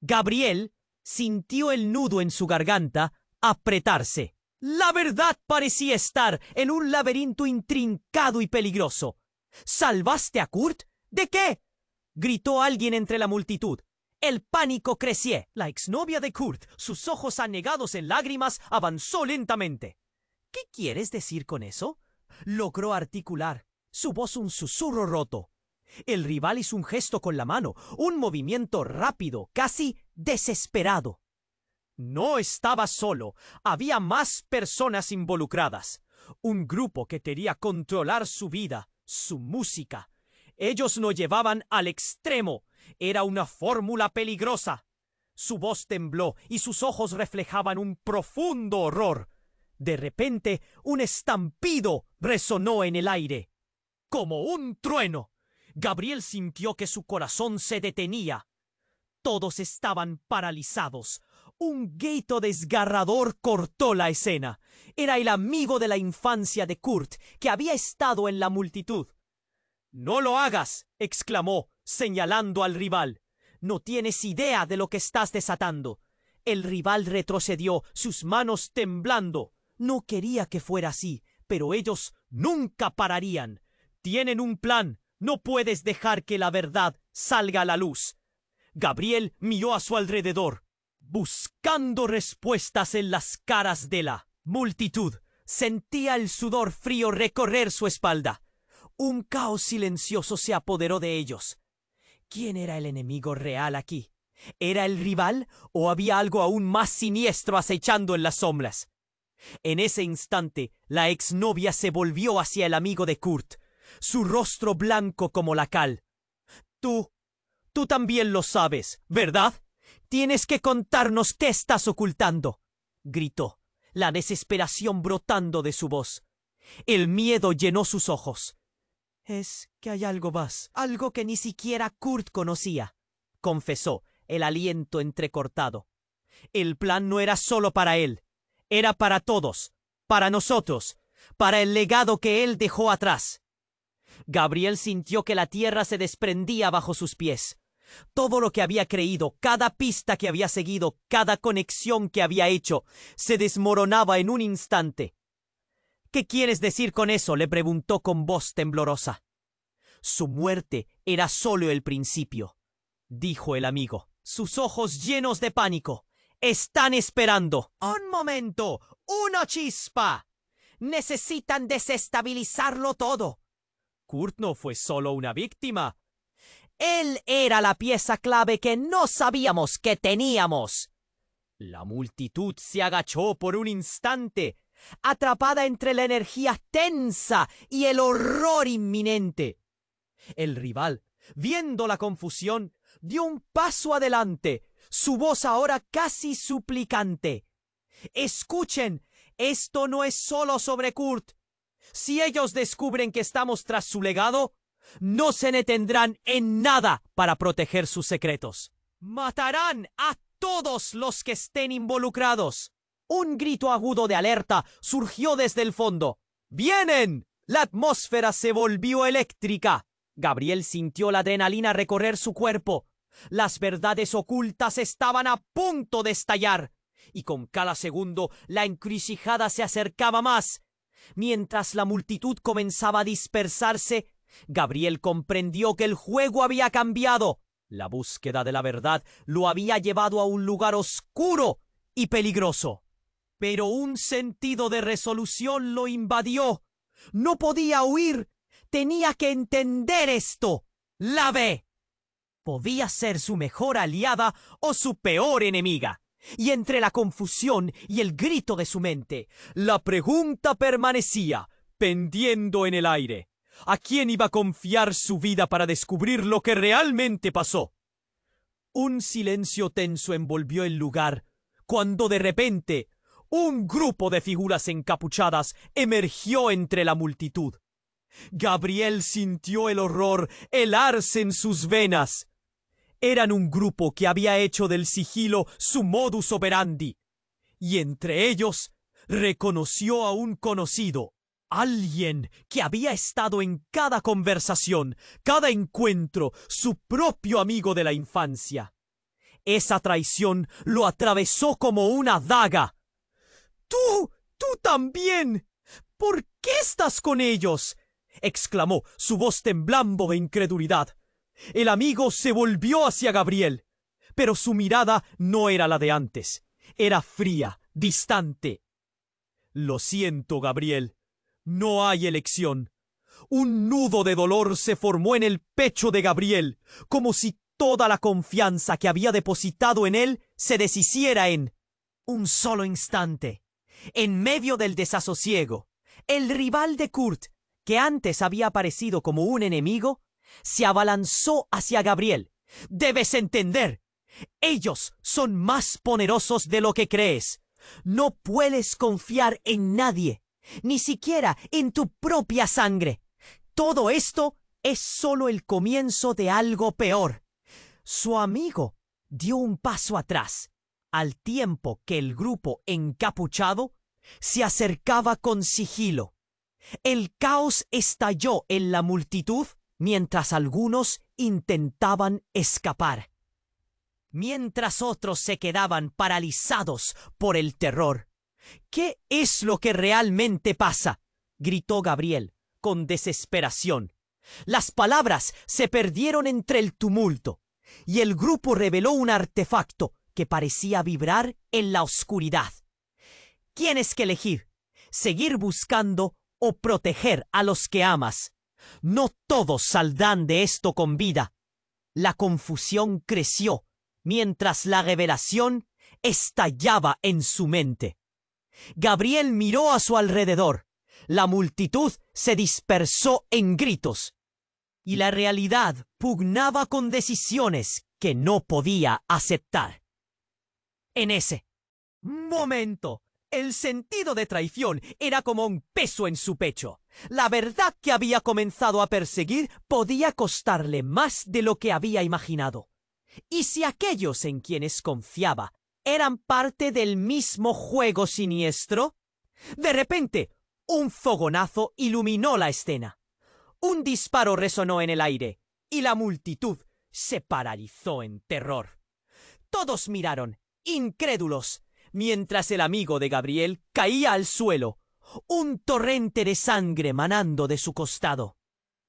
Gabriel sintió el nudo en su garganta apretarse. La verdad parecía estar en un laberinto intrincado y peligroso. ¿Salvaste a Kurt? ¿De qué?, gritó alguien entre la multitud. El pánico crecía. La exnovia de Kurt, sus ojos anegados en lágrimas, avanzó lentamente. «¿Qué quieres decir con eso?», logró articular, su voz un susurro roto. El rival hizo un gesto con la mano, un movimiento rápido, casi desesperado. No estaba solo, había más personas involucradas. Un grupo que quería controlar su vida, su música. Ellos lo llevaban al extremo. Era una fórmula peligrosa. Su voz tembló y sus ojos reflejaban un profundo horror. De repente, un estampido resonó en el aire. Como un trueno, Gabriel sintió que su corazón se detenía. Todos estaban paralizados. Un grito desgarrador cortó la escena. Era el amigo de la infancia de Kurt, que había estado en la multitud. «¡No lo hagas!», exclamó, señalando al rival. «No tienes idea de lo que estás desatando». El rival retrocedió, sus manos temblando. No quería que fuera así, pero ellos nunca pararían. Tienen un plan. No puedes dejar que la verdad salga a la luz. Gabriel miró a su alrededor, buscando respuestas en las caras de la multitud. Sentía el sudor frío recorrer su espalda. Un caos silencioso se apoderó de ellos. ¿Quién era el enemigo real aquí? ¿Era el rival o había algo aún más siniestro acechando en las sombras? En ese instante, la exnovia se volvió hacia el amigo de Kurt, su rostro blanco como la cal. Tú también lo sabes, ¿verdad? Tienes que contarnos qué estás ocultando», gritó, la desesperación brotando de su voz. El miedo llenó sus ojos. «Es que hay algo más, algo que ni siquiera Kurt conocía», confesó, el aliento entrecortado. El plan no era solo para él, era para todos, para nosotros, para el legado que él dejó atrás. Gabriel sintió que la tierra se desprendía bajo sus pies. Todo lo que había creído, cada pista que había seguido, cada conexión que había hecho, se desmoronaba en un instante. ¿Qué quieres decir con eso?, le preguntó con voz temblorosa. Su muerte era solo el principio, dijo el amigo, sus ojos llenos de pánico. Están esperando. ¡Un momento! ¡Una chispa! Necesitan desestabilizarlo todo. Kurt no fue solo una víctima. Él era la pieza clave que no sabíamos que teníamos. La multitud se agachó por un instante, atrapada entre la energía tensa y el horror inminente. El rival, viendo la confusión, dio un paso adelante, su voz ahora casi suplicante. «Escuchen, esto no es solo sobre Kurt. Si ellos descubren que estamos tras su legado, no se detendrán en nada para proteger sus secretos. Matarán a todos los que estén involucrados». Un grito agudo de alerta surgió desde el fondo. ¡Vienen! La atmósfera se volvió eléctrica. Gabriel sintió la adrenalina recorrer su cuerpo. Las verdades ocultas estaban a punto de estallar, y con cada segundo la encrucijada se acercaba más. Mientras la multitud comenzaba a dispersarse, Gabriel comprendió que el juego había cambiado. La búsqueda de la verdad lo había llevado a un lugar oscuro y peligroso. Pero un sentido de resolución lo invadió. No podía huir. Tenía que entender esto. La ve. Podía ser su mejor aliada o su peor enemiga. Y entre la confusión y el grito de su mente, la pregunta permanecía, pendiendo en el aire. ¿A quién iba a confiar su vida para descubrir lo que realmente pasó? Un silencio tenso envolvió el lugar, cuando de repente un grupo de figuras encapuchadas emergió entre la multitud. Gabriel sintió el horror helarse en sus venas. Eran un grupo que había hecho del sigilo su modus operandi, y entre ellos reconoció a un conocido, alguien que había estado en cada conversación, cada encuentro, su propio amigo de la infancia. Esa traición lo atravesó como una daga. ¡Tú también! ¿Por qué estás con ellos?, exclamó, su voz temblando de incredulidad. El amigo se volvió hacia Gabriel, pero su mirada no era la de antes. Era fría, distante. «Lo siento, Gabriel. No hay elección». Un nudo de dolor se formó en el pecho de Gabriel, como si toda la confianza que había depositado en él se deshiciera en un solo instante. En medio del desasosiego, el rival de Kurt, que antes había aparecido como un enemigo, se abalanzó hacia Gabriel. «Debes entender. Ellos son más poderosos de lo que crees. No puedes confiar en nadie, ni siquiera en tu propia sangre. Todo esto es solo el comienzo de algo peor». Su amigo dio un paso atrás, al tiempo que el grupo encapuchado se acercaba con sigilo. El caos estalló en la multitud mientras algunos intentaban escapar, mientras otros se quedaban paralizados por el terror. «¿Qué es lo que realmente pasa?», gritó Gabriel, con desesperación. Las palabras se perdieron entre el tumulto, y el grupo reveló un artefacto que parecía vibrar en la oscuridad. Tienes que elegir, seguir buscando o proteger a los que amas. No todos saldrán de esto con vida. La confusión creció mientras la revelación estallaba en su mente. Gabriel miró a su alrededor. La multitud se dispersó en gritos, y la realidad pugnaba con decisiones que no podía aceptar. En ese momento, el sentido de traición era como un peso en su pecho. La verdad que había comenzado a perseguir podía costarle más de lo que había imaginado. ¿Y si aquellos en quienes confiaba eran parte del mismo juego siniestro? De repente, un fogonazo iluminó la escena. Un disparo resonó en el aire, y la multitud se paralizó en terror. Todos miraron, incrédulos, mientras el amigo de Gabriel caía al suelo, un torrente de sangre manando de su costado.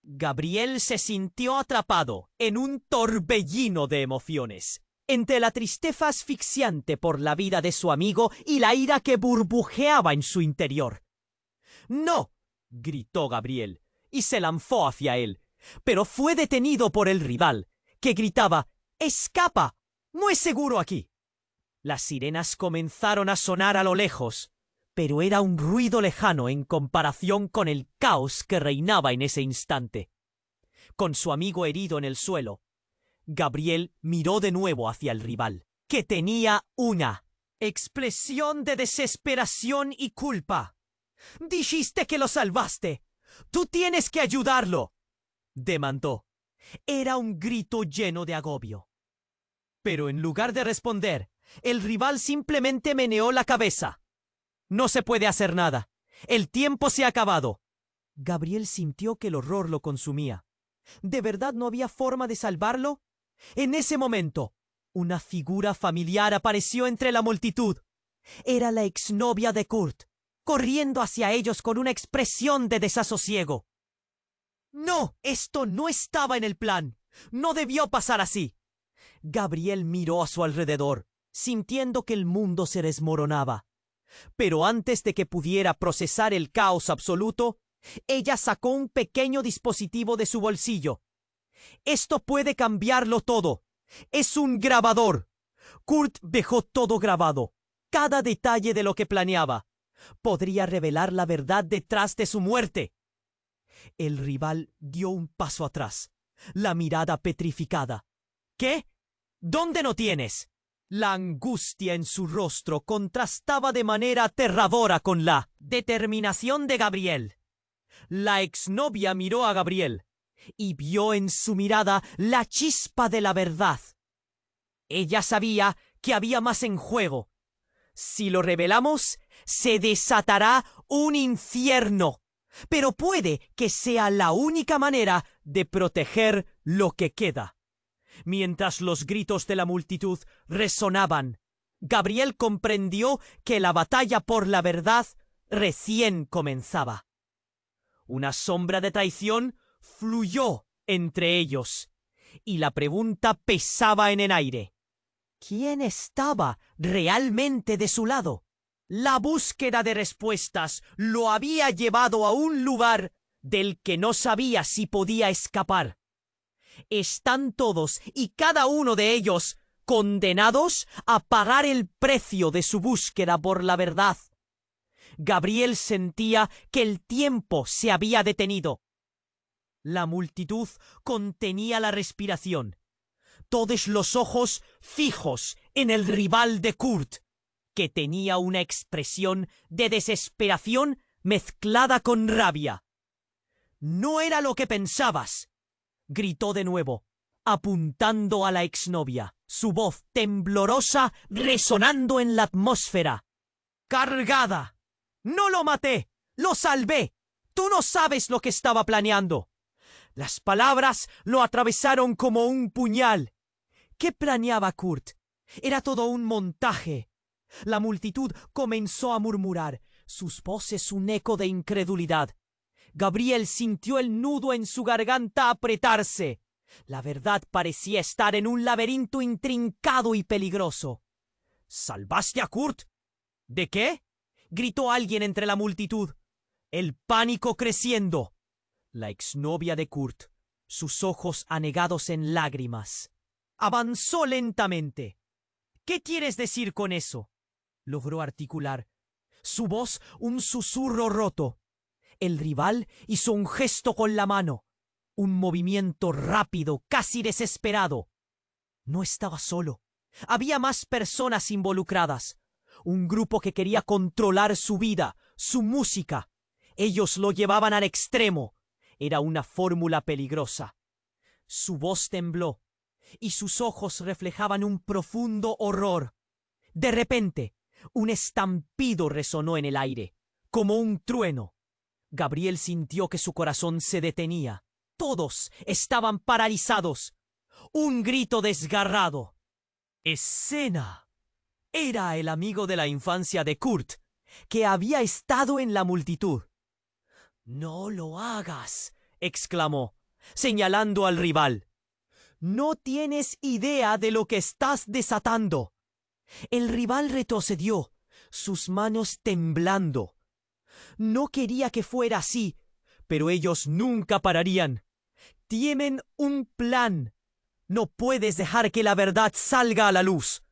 Gabriel se sintió atrapado en un torbellino de emociones, entre la tristeza asfixiante por la vida de su amigo y la ira que burbujeaba en su interior. «¡No!», gritó Gabriel, y se lanzó hacia él, pero fue detenido por el rival, que gritaba: «¡Escapa! ¡No es seguro aquí!». Las sirenas comenzaron a sonar a lo lejos, pero era un ruido lejano en comparación con el caos que reinaba en ese instante. Con su amigo herido en el suelo, Gabriel miró de nuevo hacia el rival, que tenía una expresión de desesperación y culpa. «Dijiste que lo salvaste. ¡Tú tienes que ayudarlo!», demandó. Era un grito lleno de agobio. Pero en lugar de responder, el rival simplemente meneó la cabeza. «No se puede hacer nada. El tiempo se ha acabado». Gabriel sintió que el horror lo consumía. ¿De verdad no había forma de salvarlo? En ese momento, una figura familiar apareció entre la multitud. Era la exnovia de Kurt, corriendo hacia ellos con una expresión de desasosiego. «No, esto no estaba en el plan. No debió pasar así». Gabriel miró a su alrededor, sintiendo que el mundo se desmoronaba. Pero antes de que pudiera procesar el caos absoluto, ella sacó un pequeño dispositivo de su bolsillo. «Esto puede cambiarlo todo. Es un grabador». Kurt dejó todo grabado, cada detalle de lo que planeaba. Podría revelar la verdad detrás de su muerte. El rival dio un paso atrás, la mirada petrificada. «¿Qué? ¿Dónde no tienes?». La angustia en su rostro contrastaba de manera aterradora con la determinación de Gabriel. La exnovia miró a Gabriel y vio en su mirada la chispa de la verdad. Ella sabía que había más en juego. «Si lo revelamos, se desatará un infierno, pero puede que sea la única manera de proteger lo que queda». Mientras los gritos de la multitud resonaban, Gabriel comprendió que la batalla por la verdad recién comenzaba. Una sombra de traición fluyó entre ellos, y la pregunta pesaba en el aire. ¿Quién estaba realmente de su lado? La búsqueda de respuestas lo había llevado a un lugar del que no sabía si podía escapar. Están todos y cada uno de ellos condenados a pagar el precio de su búsqueda por la verdad. Gabriel sentía que el tiempo se había detenido. La multitud contenía la respiración, todos los ojos fijos en el rival de Kurt, que tenía una expresión de desesperación mezclada con rabia. «No era lo que pensabas», gritó de nuevo, apuntando a la exnovia, su voz temblorosa resonando en la atmósfera. «¡Cargada! No lo maté, lo salvé. Tú no sabes lo que estaba planeando». Las palabras lo atravesaron como un puñal. ¿Qué planeaba Kurt? Era todo un montaje. La multitud comenzó a murmurar, sus voces un eco de incredulidad. Gabriel sintió el nudo en su garganta apretarse. La verdad parecía estar en un laberinto intrincado y peligroso. «¿Salvaste a Kurt? ¿De qué?», gritó alguien entre la multitud. El pánico creciendo. La exnovia de Kurt, sus ojos anegados en lágrimas, avanzó lentamente. «¿Qué quieres decir con eso?», logró articular. Su voz un susurro roto. El rival hizo un gesto con la mano, un movimiento rápido, casi desesperado. No estaba solo. Había más personas involucradas. Un grupo que quería controlar su vida, su música. Ellos lo llevaban al extremo. Era una fórmula peligrosa. Su voz tembló y sus ojos reflejaban un profundo horror. De repente, un estampido resonó en el aire, como un trueno. Gabriel sintió que su corazón se detenía. Todos estaban paralizados. Un grito desgarrado. «¡Escena!». Era el amigo de la infancia de Kurt, que había estado en la multitud. «No lo hagas», exclamó, señalando al rival. «No tienes idea de lo que estás desatando». El rival retrocedió, sus manos temblando. No quería que fuera así, pero ellos nunca pararían. Tienen un plan. No puedes dejar que la verdad salga a la luz.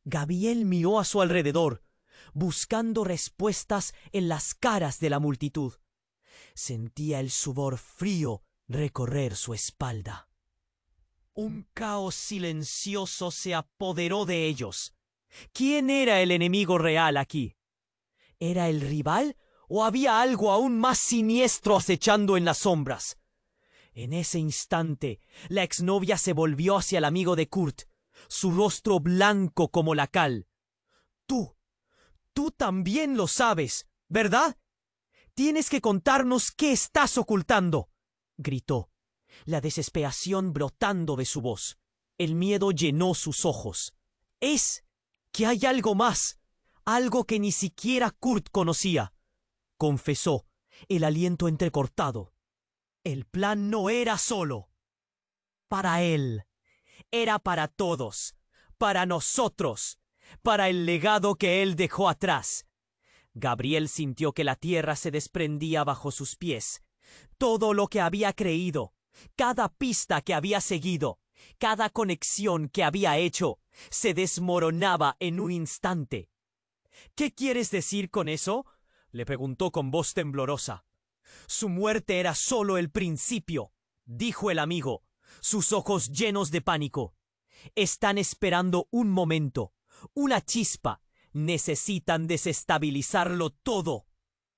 Gabriel miró a su alrededor, buscando respuestas en las caras de la multitud. Sentía el sudor frío recorrer su espalda. Un caos silencioso se apoderó de ellos. ¿Quién era el enemigo real aquí? ¿Era el rival o había algo aún más siniestro acechando en las sombras? En ese instante, la exnovia se volvió hacia el amigo de Kurt, su rostro blanco como la cal. Tú también lo sabes, ¿verdad? Tienes que contarnos qué estás ocultando, gritó, la desesperación brotando de su voz. El miedo llenó sus ojos. Es que hay algo más, algo que ni siquiera Kurt conocía, confesó, el aliento entrecortado. El plan no era solo para él, era para todos, para nosotros, para el legado que él dejó atrás. Gabriel sintió que la tierra se desprendía bajo sus pies. Todo lo que había creído, cada pista que había seguido, cada conexión que había hecho, se desmoronaba en un instante. «¿Qué quieres decir con eso?», le preguntó con voz temblorosa. «Su muerte era solo el principio», dijo el amigo, sus ojos llenos de pánico. «Están esperando un momento, una chispa. Necesitan desestabilizarlo todo».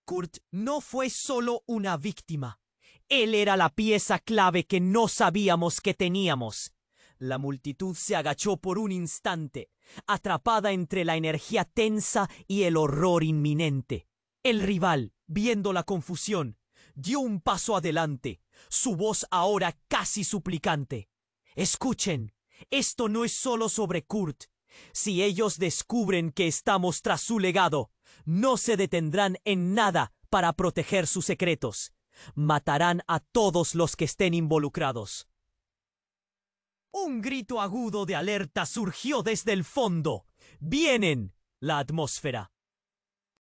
Kurt no fue solo una víctima. Él era la pieza clave que no sabíamos que teníamos. La multitud se agachó por un instante, atrapada entre la energía tensa y el horror inminente. El rival, viendo la confusión, dio un paso adelante, su voz ahora casi suplicante. «Escuchen, esto no es solo sobre Kurt. Si ellos descubren que estamos tras su legado, no se detendrán en nada para proteger sus secretos. Matarán a todos los que estén involucrados». Un grito agudo de alerta surgió desde el fondo. «¡Vienen!». La atmósfera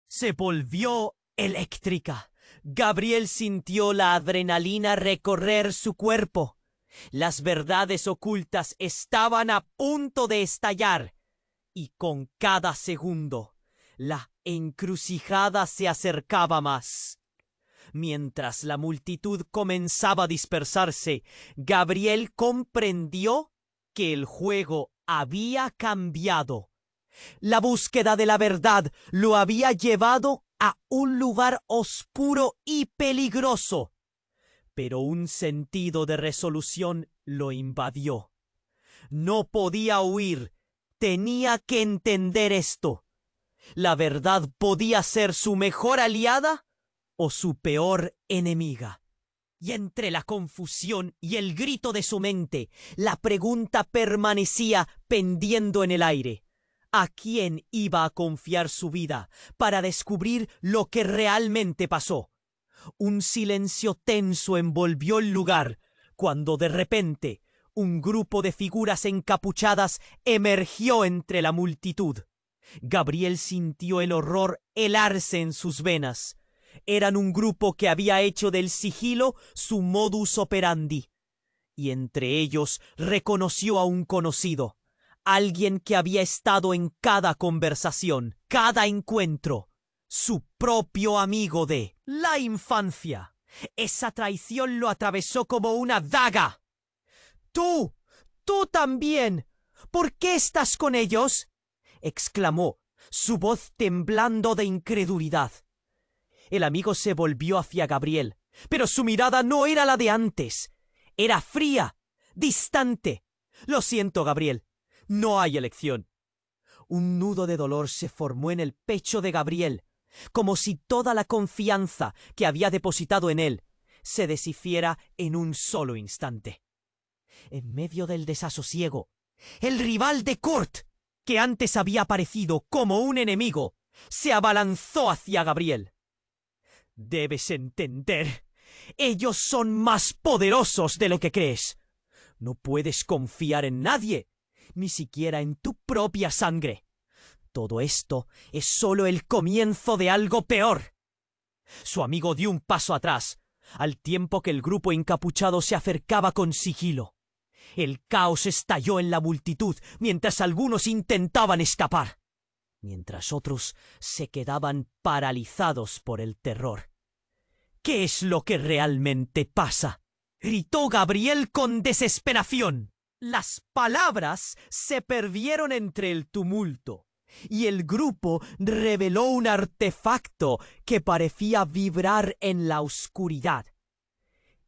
se volvió eléctrica. Gabriel sintió la adrenalina recorrer su cuerpo. Las verdades ocultas estaban a punto de estallar. Y con cada segundo, la encrucijada se acercaba más. Mientras la multitud comenzaba a dispersarse, Gabriel comprendió que el juego había cambiado. La búsqueda de la verdad lo había llevado a un lugar oscuro y peligroso. Pero un sentido de resolución lo invadió. No podía huir. Tenía que entender esto. La verdad podía ser su mejor aliada o su peor enemiga. Y entre la confusión y el grito de su mente, la pregunta permanecía pendiendo en el aire. ¿A quién iba a confiar su vida para descubrir lo que realmente pasó? Un silencio tenso envolvió el lugar cuando de repente un grupo de figuras encapuchadas emergió entre la multitud. Gabriel sintió el horror helarse en sus venas. Eran un grupo que había hecho del sigilo su modus operandi. Y entre ellos reconoció a un conocido, alguien que había estado en cada conversación, cada encuentro, su propio amigo de la infancia. Esa traición lo atravesó como una daga. «¡Tú! ¡Tú también! ¿Por qué estás con ellos?», exclamó, su voz temblando de incredulidad. El amigo se volvió hacia Gabriel, pero su mirada no era la de antes. Era fría, distante. «Lo siento, Gabriel. No hay elección». Un nudo de dolor se formó en el pecho de Gabriel, como si toda la confianza que había depositado en él se deshiciera en un solo instante. En medio del desasosiego, el rival de Kurt, que antes había aparecido como un enemigo, Se abalanzó hacia Gabriel. Debes entender, ellos son más poderosos de lo que crees. No puedes confiar en nadie, ni siquiera en tu propia sangre. Todo esto es solo el comienzo de algo peor. Su amigo dio un paso atrás, al tiempo que el grupo encapuchado se acercaba con sigilo. El caos estalló en la multitud mientras algunos intentaban escapar, mientras otros se quedaban paralizados por el terror. ¿Qué es lo que realmente pasa?, gritó Gabriel con desesperación. Las palabras se perdieron entre el tumulto, y el grupo reveló un artefacto que parecía vibrar en la oscuridad.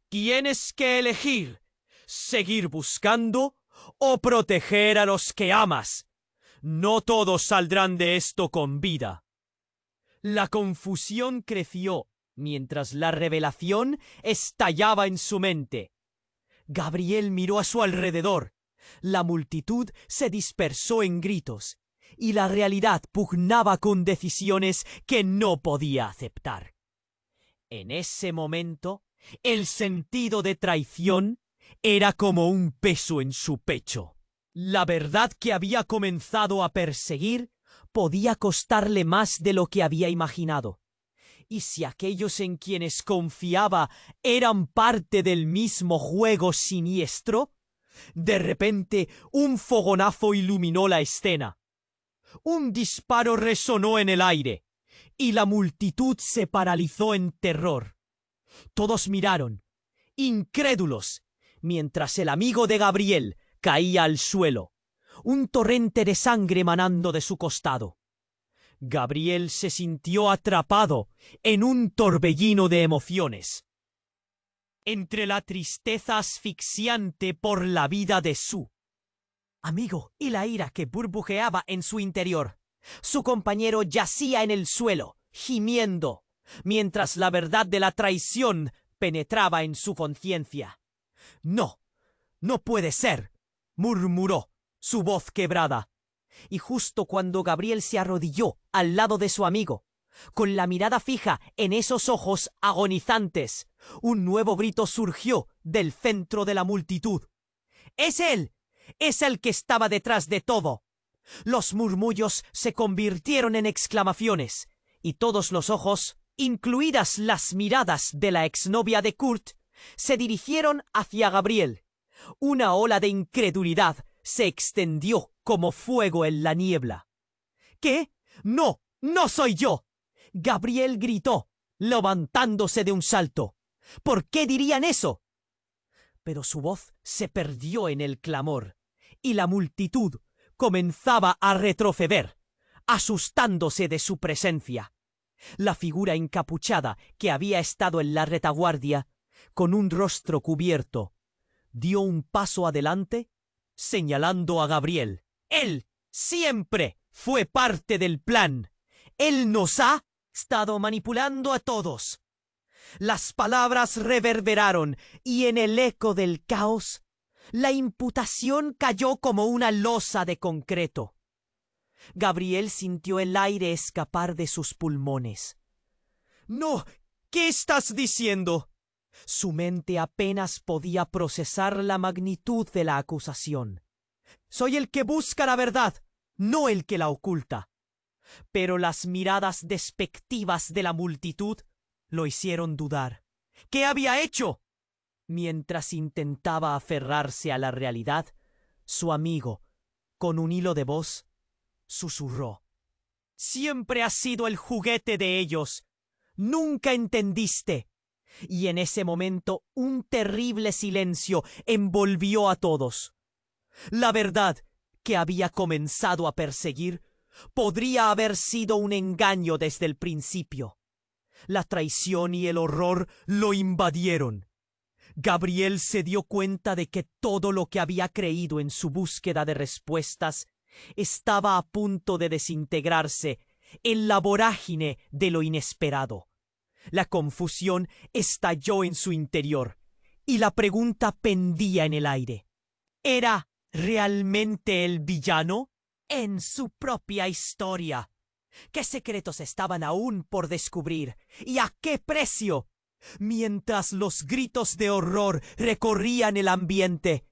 Tienes que elegir: seguir buscando o proteger a los que amas. No todos saldrán de esto con vida. La confusión creció mientras la revelación estallaba en su mente. Gabriel miró a su alrededor. La multitud se dispersó en gritos, y la realidad pugnaba con decisiones que no podía aceptar. En ese momento, el sentido de traición era como un peso en su pecho. La verdad que había comenzado a perseguir podía costarle más de lo que había imaginado. Y si aquellos en quienes confiaba eran parte del mismo juego siniestro, de repente un fogonazo iluminó la escena. Un disparo resonó en el aire, y la multitud se paralizó en terror. Todos miraron, incrédulos, mientras el amigo de Gabriel caía al suelo, un torrente de sangre manando de su costado. Gabriel se sintió atrapado en un torbellino de emociones. Entre la tristeza asfixiante por la vida de su amigo y la ira que burbujeaba en su interior, su compañero yacía en el suelo, gimiendo, mientras la verdad de la traición penetraba en su conciencia. «No, no puede ser», murmuró, su voz quebrada. Y justo cuando Gabriel se arrodilló al lado de su amigo, con la mirada fija en esos ojos agonizantes, un nuevo grito surgió del centro de la multitud. «¡Es él! ¡Es el que estaba detrás de todo!». Los murmullos se convirtieron en exclamaciones, y todos los ojos, incluidas las miradas de la exnovia de Kurt, se dirigieron hacia Gabriel. Una ola de incredulidad se extendió como fuego en la niebla. «¿Qué? ¡No! ¡No soy yo!», Gabriel gritó, levantándose de un salto. «¿Por qué dirían eso?». Pero su voz se perdió en el clamor, y la multitud comenzaba a retroceder, asustándose de su presencia. La figura encapuchada que había estado en la retaguardia, con un rostro cubierto, dio un paso adelante, señalando a Gabriel. «Él siempre fue parte del plan. Él nos ha estado manipulando a todos». Las palabras reverberaron, y en el eco del caos, la imputación cayó como una losa de concreto. Gabriel sintió el aire escapar de sus pulmones. «No, ¿qué estás diciendo?». Su mente apenas podía procesar la magnitud de la acusación. «Soy el que busca la verdad, no el que la oculta». Pero las miradas despectivas de la multitud lo hicieron dudar. ¿Qué había hecho? Mientras intentaba aferrarse a la realidad, su amigo, con un hilo de voz, susurró: «Siempre has sido el juguete de ellos. Nunca entendiste». Y en ese momento un terrible silencio envolvió a todos. La verdad que había comenzado a perseguir podría haber sido un engaño desde el principio. La traición y el horror lo invadieron. Gabriel se dio cuenta de que todo lo que había creído en su búsqueda de respuestas estaba a punto de desintegrarse en la vorágine de lo inesperado. La confusión estalló en su interior, y la pregunta pendía en el aire. ¿Era realmente el villano? En su propia historia, ¿Qué secretos estaban aún por descubrir? ¿Y a qué precio? Mientras los gritos de horror recorrían el ambiente,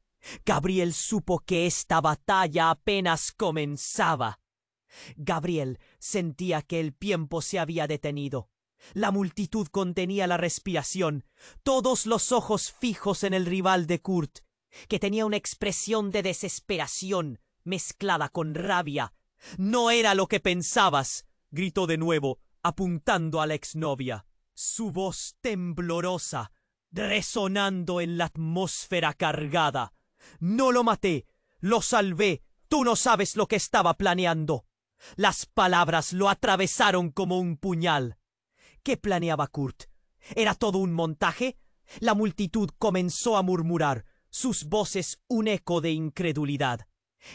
Gabriel supo que esta batalla apenas comenzaba. Gabriel sentía que el tiempo se había detenido. La multitud contenía la respiración, todos los ojos fijos en el rival de Kurt, que tenía una expresión de desesperación mezclada con rabia. «No era lo que pensabas», gritó de nuevo, apuntando a la exnovia, su voz temblorosa, resonando en la atmósfera cargada. «No lo maté, lo salvé, tú no sabes lo que estaba planeando». Las palabras lo atravesaron como un puñal. ¿Qué planeaba Kurt? ¿Era todo un montaje? La multitud comenzó a murmurar, sus voces un eco de incredulidad.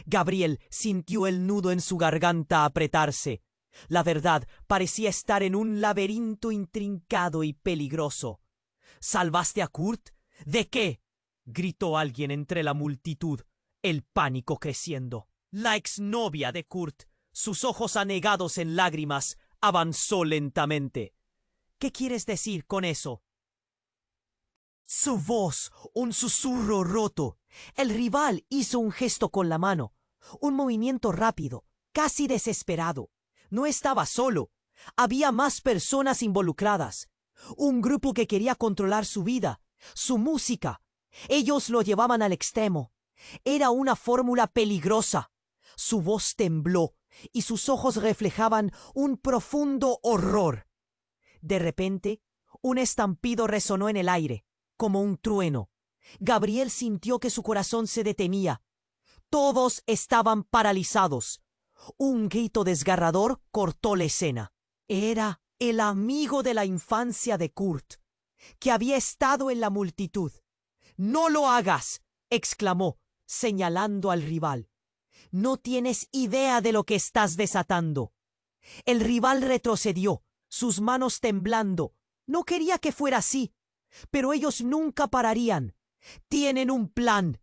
Gabriel sintió el nudo en su garganta apretarse. La verdad parecía estar en un laberinto intrincado y peligroso. ¿Salvaste a Kurt? ¿De qué?, gritó alguien entre la multitud, el pánico creciendo. La exnovia de Kurt, sus ojos anegados en lágrimas, avanzó lentamente. «¿Qué quieres decir con eso?» Su voz, un susurro roto. El rival hizo un gesto con la mano, un movimiento rápido, casi desesperado. No estaba solo. Había más personas involucradas. Un grupo que quería controlar su vida, su música. Ellos lo llevaban al extremo. Era una fórmula peligrosa. Su voz tembló y sus ojos reflejaban un profundo horror. De repente, un estampido resonó en el aire, como un trueno. Gabriel sintió que su corazón se detenía. Todos estaban paralizados. Un grito desgarrador cortó la escena. Era el amigo de la infancia de Kurt, que había estado en la multitud. «¡No lo hagas!», exclamó, señalando al rival. «No tienes idea de lo que estás desatando». El rival retrocedió, sus manos temblando. No quería que fuera así, pero ellos nunca pararían. Tienen un plan.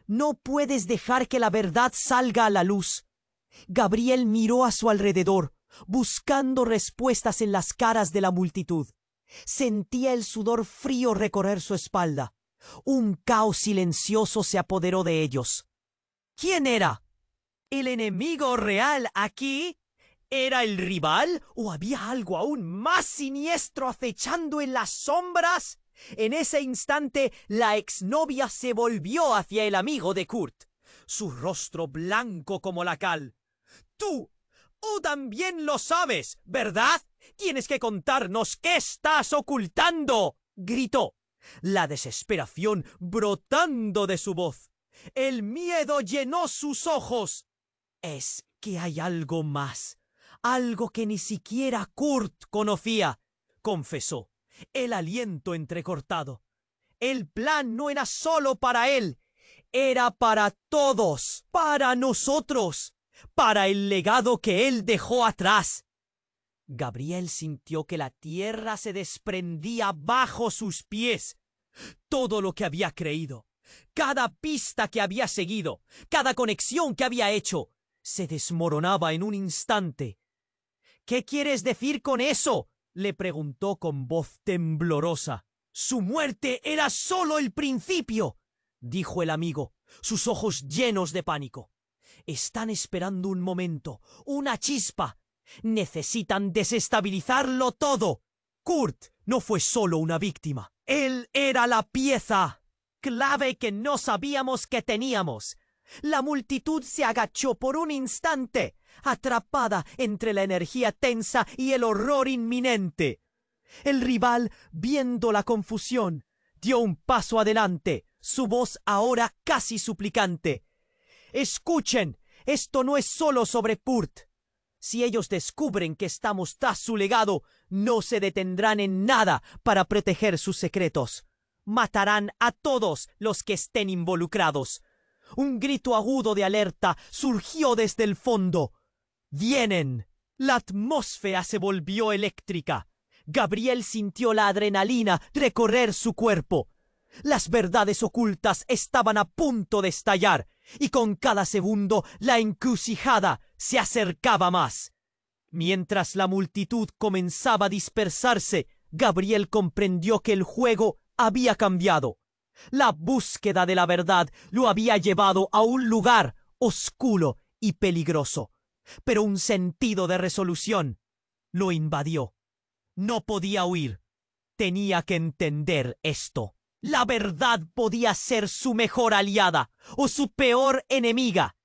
No puedes dejar que la verdad salga a la luz. Gabriel miró a su alrededor, buscando respuestas en las caras de la multitud. Sentía el sudor frío recorrer su espalda. Un caos silencioso se apoderó de ellos. ¿Quién era? ¿El enemigo real aquí? ¿Era el rival o había algo aún más siniestro acechando en las sombras? En ese instante, la exnovia se volvió hacia el amigo de Kurt, su rostro blanco como la cal. «Tú también lo sabes, ¿verdad? Tienes que contarnos qué estás ocultando», gritó, la desesperación brotando de su voz. El miedo llenó sus ojos. «Es que hay algo más, algo que ni siquiera Kurt conocía», confesó, el aliento entrecortado. «El plan no era solo para él, era para todos, para nosotros, para el legado que él dejó atrás». Gabriel sintió que la tierra se desprendía bajo sus pies. Todo lo que había creído, cada pista que había seguido, cada conexión que había hecho, se desmoronaba en un instante. «¿Qué quieres decir con eso?», le preguntó con voz temblorosa. «Su muerte era solo el principio», dijo el amigo, sus ojos llenos de pánico. «Están esperando un momento, una chispa. Necesitan desestabilizarlo todo. Kurt no fue solo una víctima. Él era la pieza clave que no sabíamos que teníamos». La multitud se agachó por un instante, atrapada entre la energía tensa y el horror inminente. El rival, viendo la confusión, dio un paso adelante, su voz ahora casi suplicante. «Escuchen, esto no es solo sobre Kurt. Si ellos descubren que estamos tras su legado, no se detendrán en nada para proteger sus secretos. Matarán a todos los que estén involucrados». Un grito agudo de alerta surgió desde el fondo. «¡Vienen!». La atmósfera se volvió eléctrica. Gabriel sintió la adrenalina recorrer su cuerpo. Las verdades ocultas estaban a punto de estallar, y con cada segundo la encrucijada se acercaba más. Mientras la multitud comenzaba a dispersarse, Gabriel comprendió que el juego había cambiado. La búsqueda de la verdad lo había llevado a un lugar oscuro y peligroso, pero un sentido de resolución lo invadió. No podía huir. Tenía que entender esto. La verdad podía ser su mejor aliada o su peor enemiga.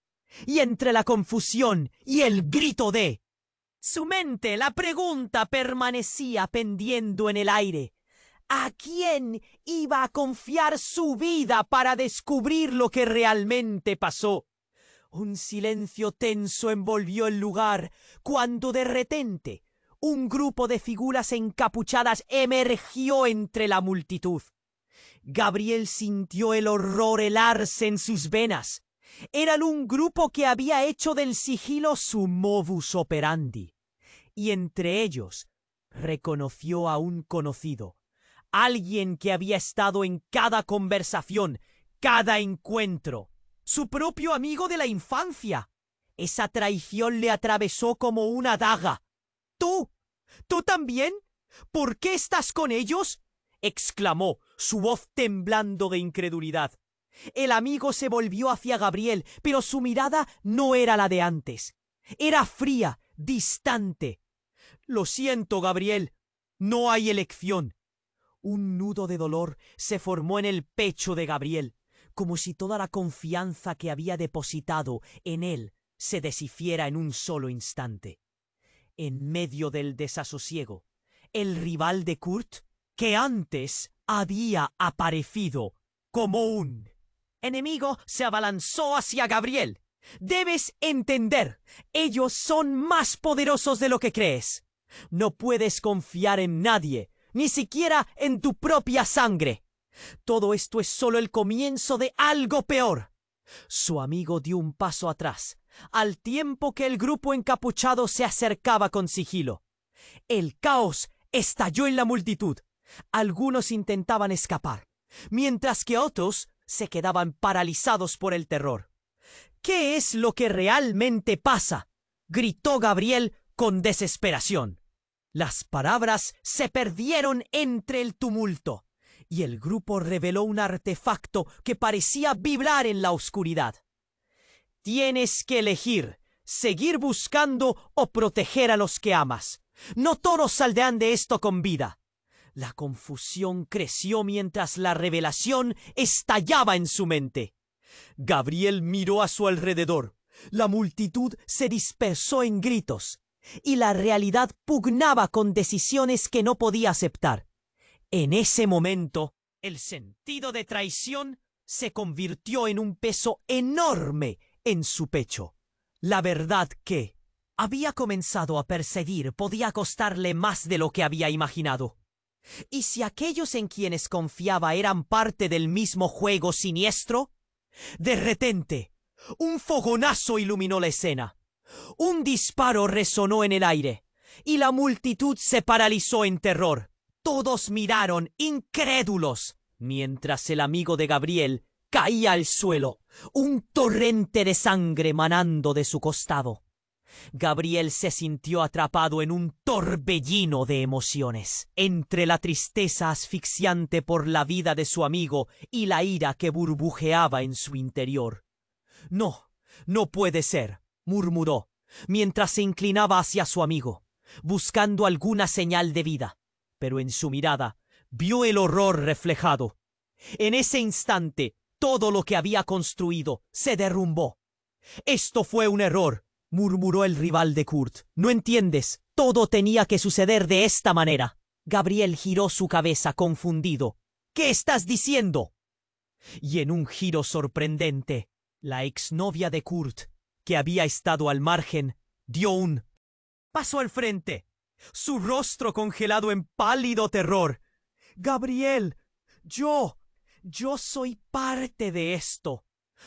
Y entre la confusión y el grito de su mente, la pregunta permanecía pendiendo en el aire. ¿A quién iba a confiar su vida para descubrir lo que realmente pasó? Un silencio tenso envolvió el lugar cuando de repente un grupo de figuras encapuchadas emergió entre la multitud. Gabriel sintió el horror helarse en sus venas. Eran un grupo que había hecho del sigilo su modus operandi. Y entre ellos reconoció a un conocido, alguien que había estado en cada conversación, cada encuentro, su propio amigo de la infancia. Esa traición le atravesó como una daga. ¿Tú? ¿Tú también? ¿Por qué estás con ellos?, exclamó, su voz temblando de incredulidad. El amigo se volvió hacia Gabriel, pero su mirada no era la de antes. Era fría, distante. Lo siento, Gabriel. No hay elección. Un nudo de dolor se formó en el pecho de Gabriel, como si toda la confianza que había depositado en él se deshiciera en un solo instante. En medio del desasosiego, el rival de Kurt, que antes había aparecido como un enemigo, se abalanzó hacia Gabriel. Debes entender, ellos son más poderosos de lo que crees. No puedes confiar en nadie, ni siquiera en tu propia sangre. Todo esto es solo el comienzo de algo peor. Su amigo dio un paso atrás, al tiempo que el grupo encapuchado se acercaba con sigilo. El caos estalló en la multitud. Algunos intentaban escapar, mientras que otros se quedaban paralizados por el terror. ¿Qué es lo que realmente pasa?, gritó Gabriel con desesperación. Las palabras se perdieron entre el tumulto, y el grupo reveló un artefacto que parecía vibrar en la oscuridad. Tienes que elegir, seguir buscando o proteger a los que amas. No todos saldrán de esto con vida. La confusión creció mientras la revelación estallaba en su mente. Gabriel miró a su alrededor. La multitud se dispersó en gritos, y la realidad pugnaba con decisiones que no podía aceptar. En ese momento, el sentido de traición se convirtió en un peso enorme en su pecho. La verdad que había comenzado a perseguir podía costarle más de lo que había imaginado. ¿Y si aquellos en quienes confiaba eran parte del mismo juego siniestro? De repente, un fogonazo iluminó la escena. Un disparo resonó en el aire, y la multitud se paralizó en terror. Todos miraron, incrédulos, mientras el amigo de Gabriel caía al suelo, un torrente de sangre manando de su costado. Gabriel se sintió atrapado en un torbellino de emociones, entre la tristeza asfixiante por la vida de su amigo y la ira que burbujeaba en su interior. No, no puede ser, murmuró, mientras se inclinaba hacia su amigo, buscando alguna señal de vida, pero en su mirada vio el horror reflejado. En ese instante, todo lo que había construido se derrumbó. Esto fue un error, murmuró el rival de Kurt. No entiendes, todo tenía que suceder de esta manera. Gabriel giró su cabeza confundido. ¿Qué estás diciendo? Y en un giro sorprendente, la exnovia de Kurt, que había estado al margen, dio un paso al frente, su rostro congelado en pálido terror. Gabriel, yo soy parte de esto.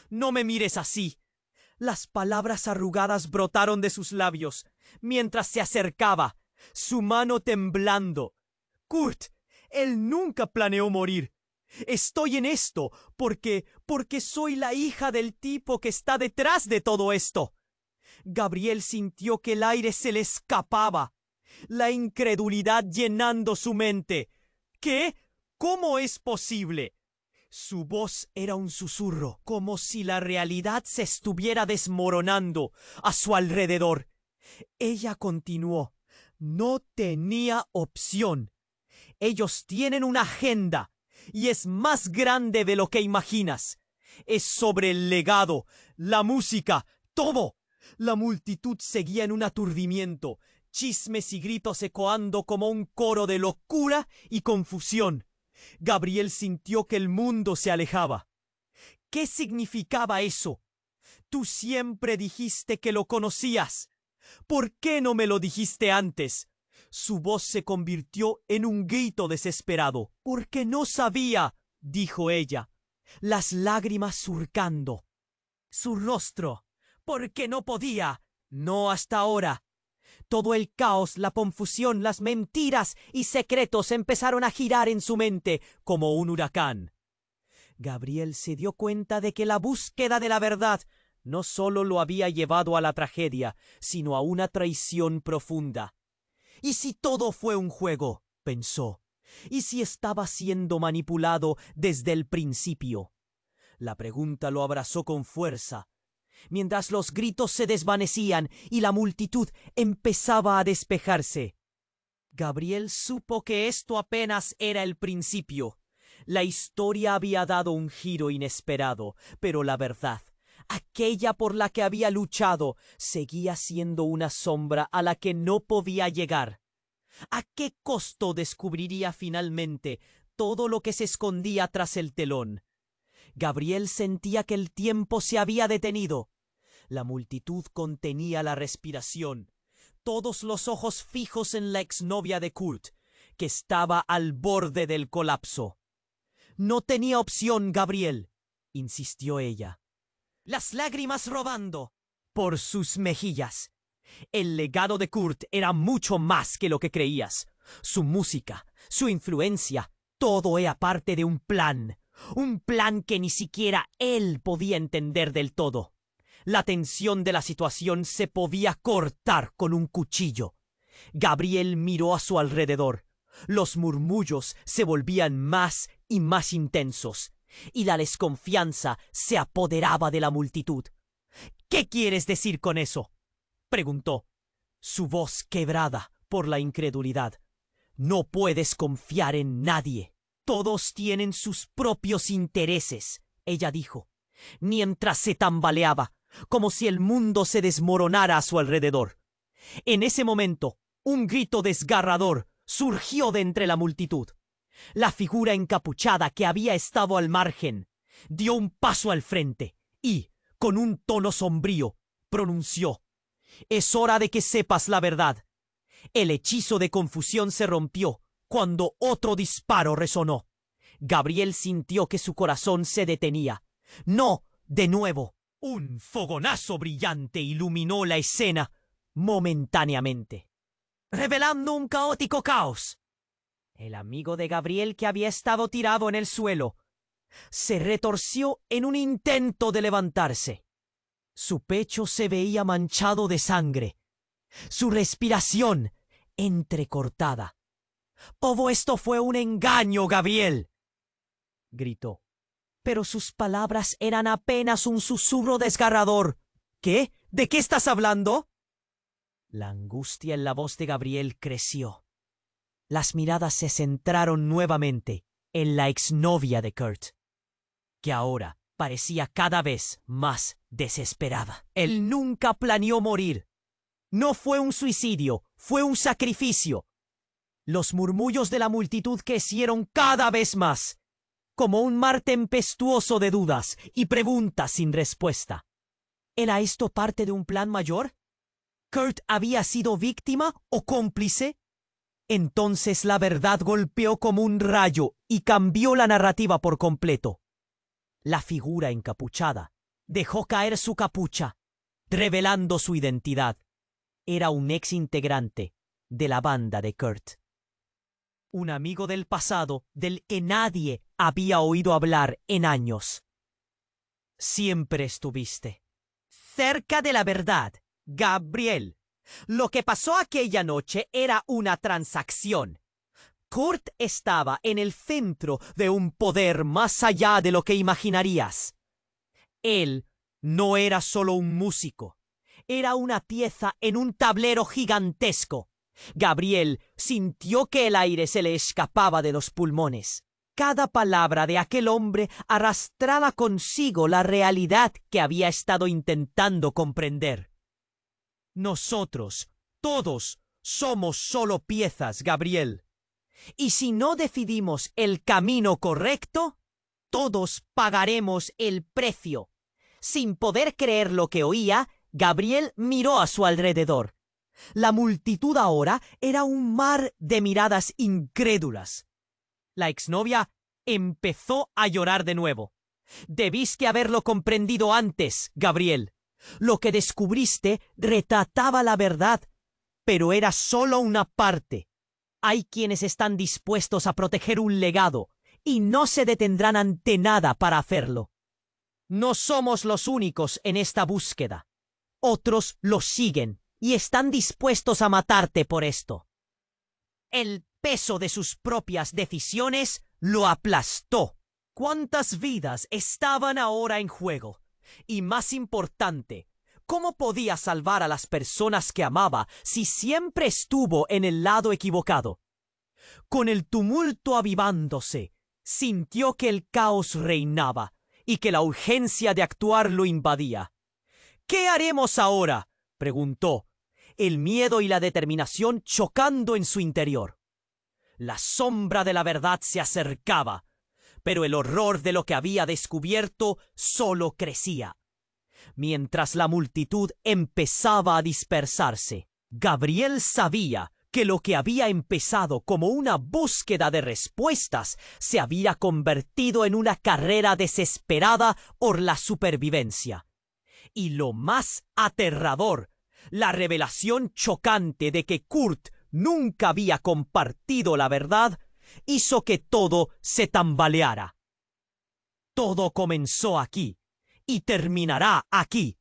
No me mires así. Las palabras arrugadas brotaron de sus labios mientras se acercaba, su mano temblando. Kurt, él nunca planeó morir. Estoy en esto porque soy la hija del tipo que está detrás de todo esto. Gabriel sintió que el aire se le escapaba, la incredulidad llenando su mente. ¿Qué? ¿Cómo es posible? Su voz era un susurro, como si la realidad se estuviera desmoronando a su alrededor. Ella continuó. No tenía opción. Ellos tienen una agenda, y es más grande de lo que imaginas. Es sobre el legado, la música, todo. La multitud seguía en un aturdimiento, chismes y gritos ecoando como un coro de locura y confusión. Gabriel sintió que el mundo se alejaba. ¿Qué significaba eso? Tú siempre dijiste que lo conocías. ¿Por qué no me lo dijiste antes? Su voz se convirtió en un grito desesperado. «Porque no sabía», dijo ella, las lágrimas surcando su rostro. «Porque no podía. No hasta ahora». Todo el caos, la confusión, las mentiras y secretos empezaron a girar en su mente como un huracán. Gabriel se dio cuenta de que la búsqueda de la verdad no solo lo había llevado a la tragedia, sino a una traición profunda. ¿Y si todo fue un juego?, pensó. ¿Y si estaba siendo manipulado desde el principio? La pregunta lo abrazó con fuerza. Mientras los gritos se desvanecían y la multitud empezaba a despejarse, Gabriel supo que esto apenas era el principio. La historia había dado un giro inesperado, pero la verdad, aquella por la que había luchado, seguía siendo una sombra a la que no podía llegar. ¿A qué costo descubriría finalmente todo lo que se escondía tras el telón? Gabriel sentía que el tiempo se había detenido. La multitud contenía la respiración, todos los ojos fijos en la exnovia de Kurt, que estaba al borde del colapso. «No tenía opción, Gabriel», insistió ella, las lágrimas rodando por sus mejillas. El legado de Kurt era mucho más que lo que creías. Su música, su influencia, todo era parte de un plan que ni siquiera él podía entender del todo. La tensión de la situación se podía cortar con un cuchillo. Gabriel miró a su alrededor. Los murmullos se volvían más y más intensos, y la desconfianza se apoderaba de la multitud. «¿Qué quieres decir con eso?», preguntó, su voz quebrada por la incredulidad. «No puedes confiar en nadie. Todos tienen sus propios intereses», ella dijo, mientras se tambaleaba, como si el mundo se desmoronara a su alrededor. En ese momento, un grito desgarrador surgió de entre la multitud. La figura encapuchada que había estado al margen dio un paso al frente y, con un tono sombrío, pronunció: «Es hora de que sepas la verdad». El hechizo de confusión se rompió cuando otro disparo resonó. Gabriel sintió que su corazón se detenía. «No, de nuevo». Un fogonazo brillante iluminó la escena momentáneamente, revelando un caótico caos. El amigo de Gabriel, que había estado tirado en el suelo, se retorció en un intento de levantarse. Su pecho se veía manchado de sangre, su respiración entrecortada. «Todo esto fue un engaño, Gabriel», gritó. Pero sus palabras eran apenas un susurro desgarrador. «¿Qué? ¿De qué estás hablando?». La angustia en la voz de Gabriel creció. Las miradas se centraron nuevamente en la exnovia de Kurt, que ahora parecía cada vez más desesperada. Él nunca planeó morir. No fue un suicidio, fue un sacrificio. Los murmullos de la multitud crecieron cada vez más, como un mar tempestuoso de dudas y preguntas sin respuesta. ¿Era esto parte de un plan mayor? ¿Kurt había sido víctima o cómplice? Entonces la verdad golpeó como un rayo y cambió la narrativa por completo. La figura encapuchada dejó caer su capucha, revelando su identidad. Era un ex integrante de la banda de Kurt. Un amigo del pasado del que nadie había oído hablar en años. «Siempre estuviste cerca de la verdad», Gabriel, lo que pasó aquella noche era una transacción. Kurt estaba en el centro de un poder más allá de lo que imaginarías. Él no era solo un músico, era una pieza en un tablero gigantesco. Gabriel sintió que el aire se le escapaba de los pulmones. Cada palabra de aquel hombre arrastraba consigo la realidad que había estado intentando comprender. Nosotros, todos, somos solo piezas, Gabriel. Y si no decidimos el camino correcto, todos pagaremos el precio. Sin poder creer lo que oía, Gabriel miró a su alrededor. La multitud ahora era un mar de miradas incrédulas. La exnovia empezó a llorar de nuevo. Debiste haberlo comprendido antes, Gabriel. Lo que descubriste retrataba la verdad, pero era solo una parte. Hay quienes están dispuestos a proteger un legado y no se detendrán ante nada para hacerlo. No somos los únicos en esta búsqueda. Otros lo siguen y están dispuestos a matarte por esto. El peso de sus propias decisiones lo aplastó. ¿Cuántas vidas estaban ahora en juego? Y más importante, ¿cómo podía salvar a las personas que amaba si siempre estuvo en el lado equivocado? Con el tumulto avivándose, sintió que el caos reinaba y que la urgencia de actuar lo invadía. ¿Qué haremos ahora?, preguntó, el miedo y la determinación chocando en su interior. La sombra de la verdad se acercaba, pero el horror de lo que había descubierto solo crecía. Mientras la multitud empezaba a dispersarse, Gabriel sabía que lo que había empezado como una búsqueda de respuestas se había convertido en una carrera desesperada por la supervivencia. Y lo más aterrador, la revelación chocante de que Kurt nunca había compartido la verdad, hizo que todo se tambaleara. Todo comenzó aquí y terminará aquí,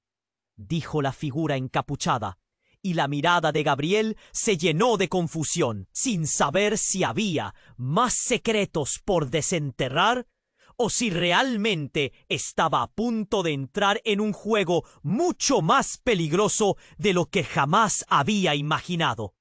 dijo la figura encapuchada, y la mirada de Gabriel se llenó de confusión, sin saber si había más secretos por desenterrar o si realmente estaba a punto de entrar en un juego mucho más peligroso de lo que jamás había imaginado.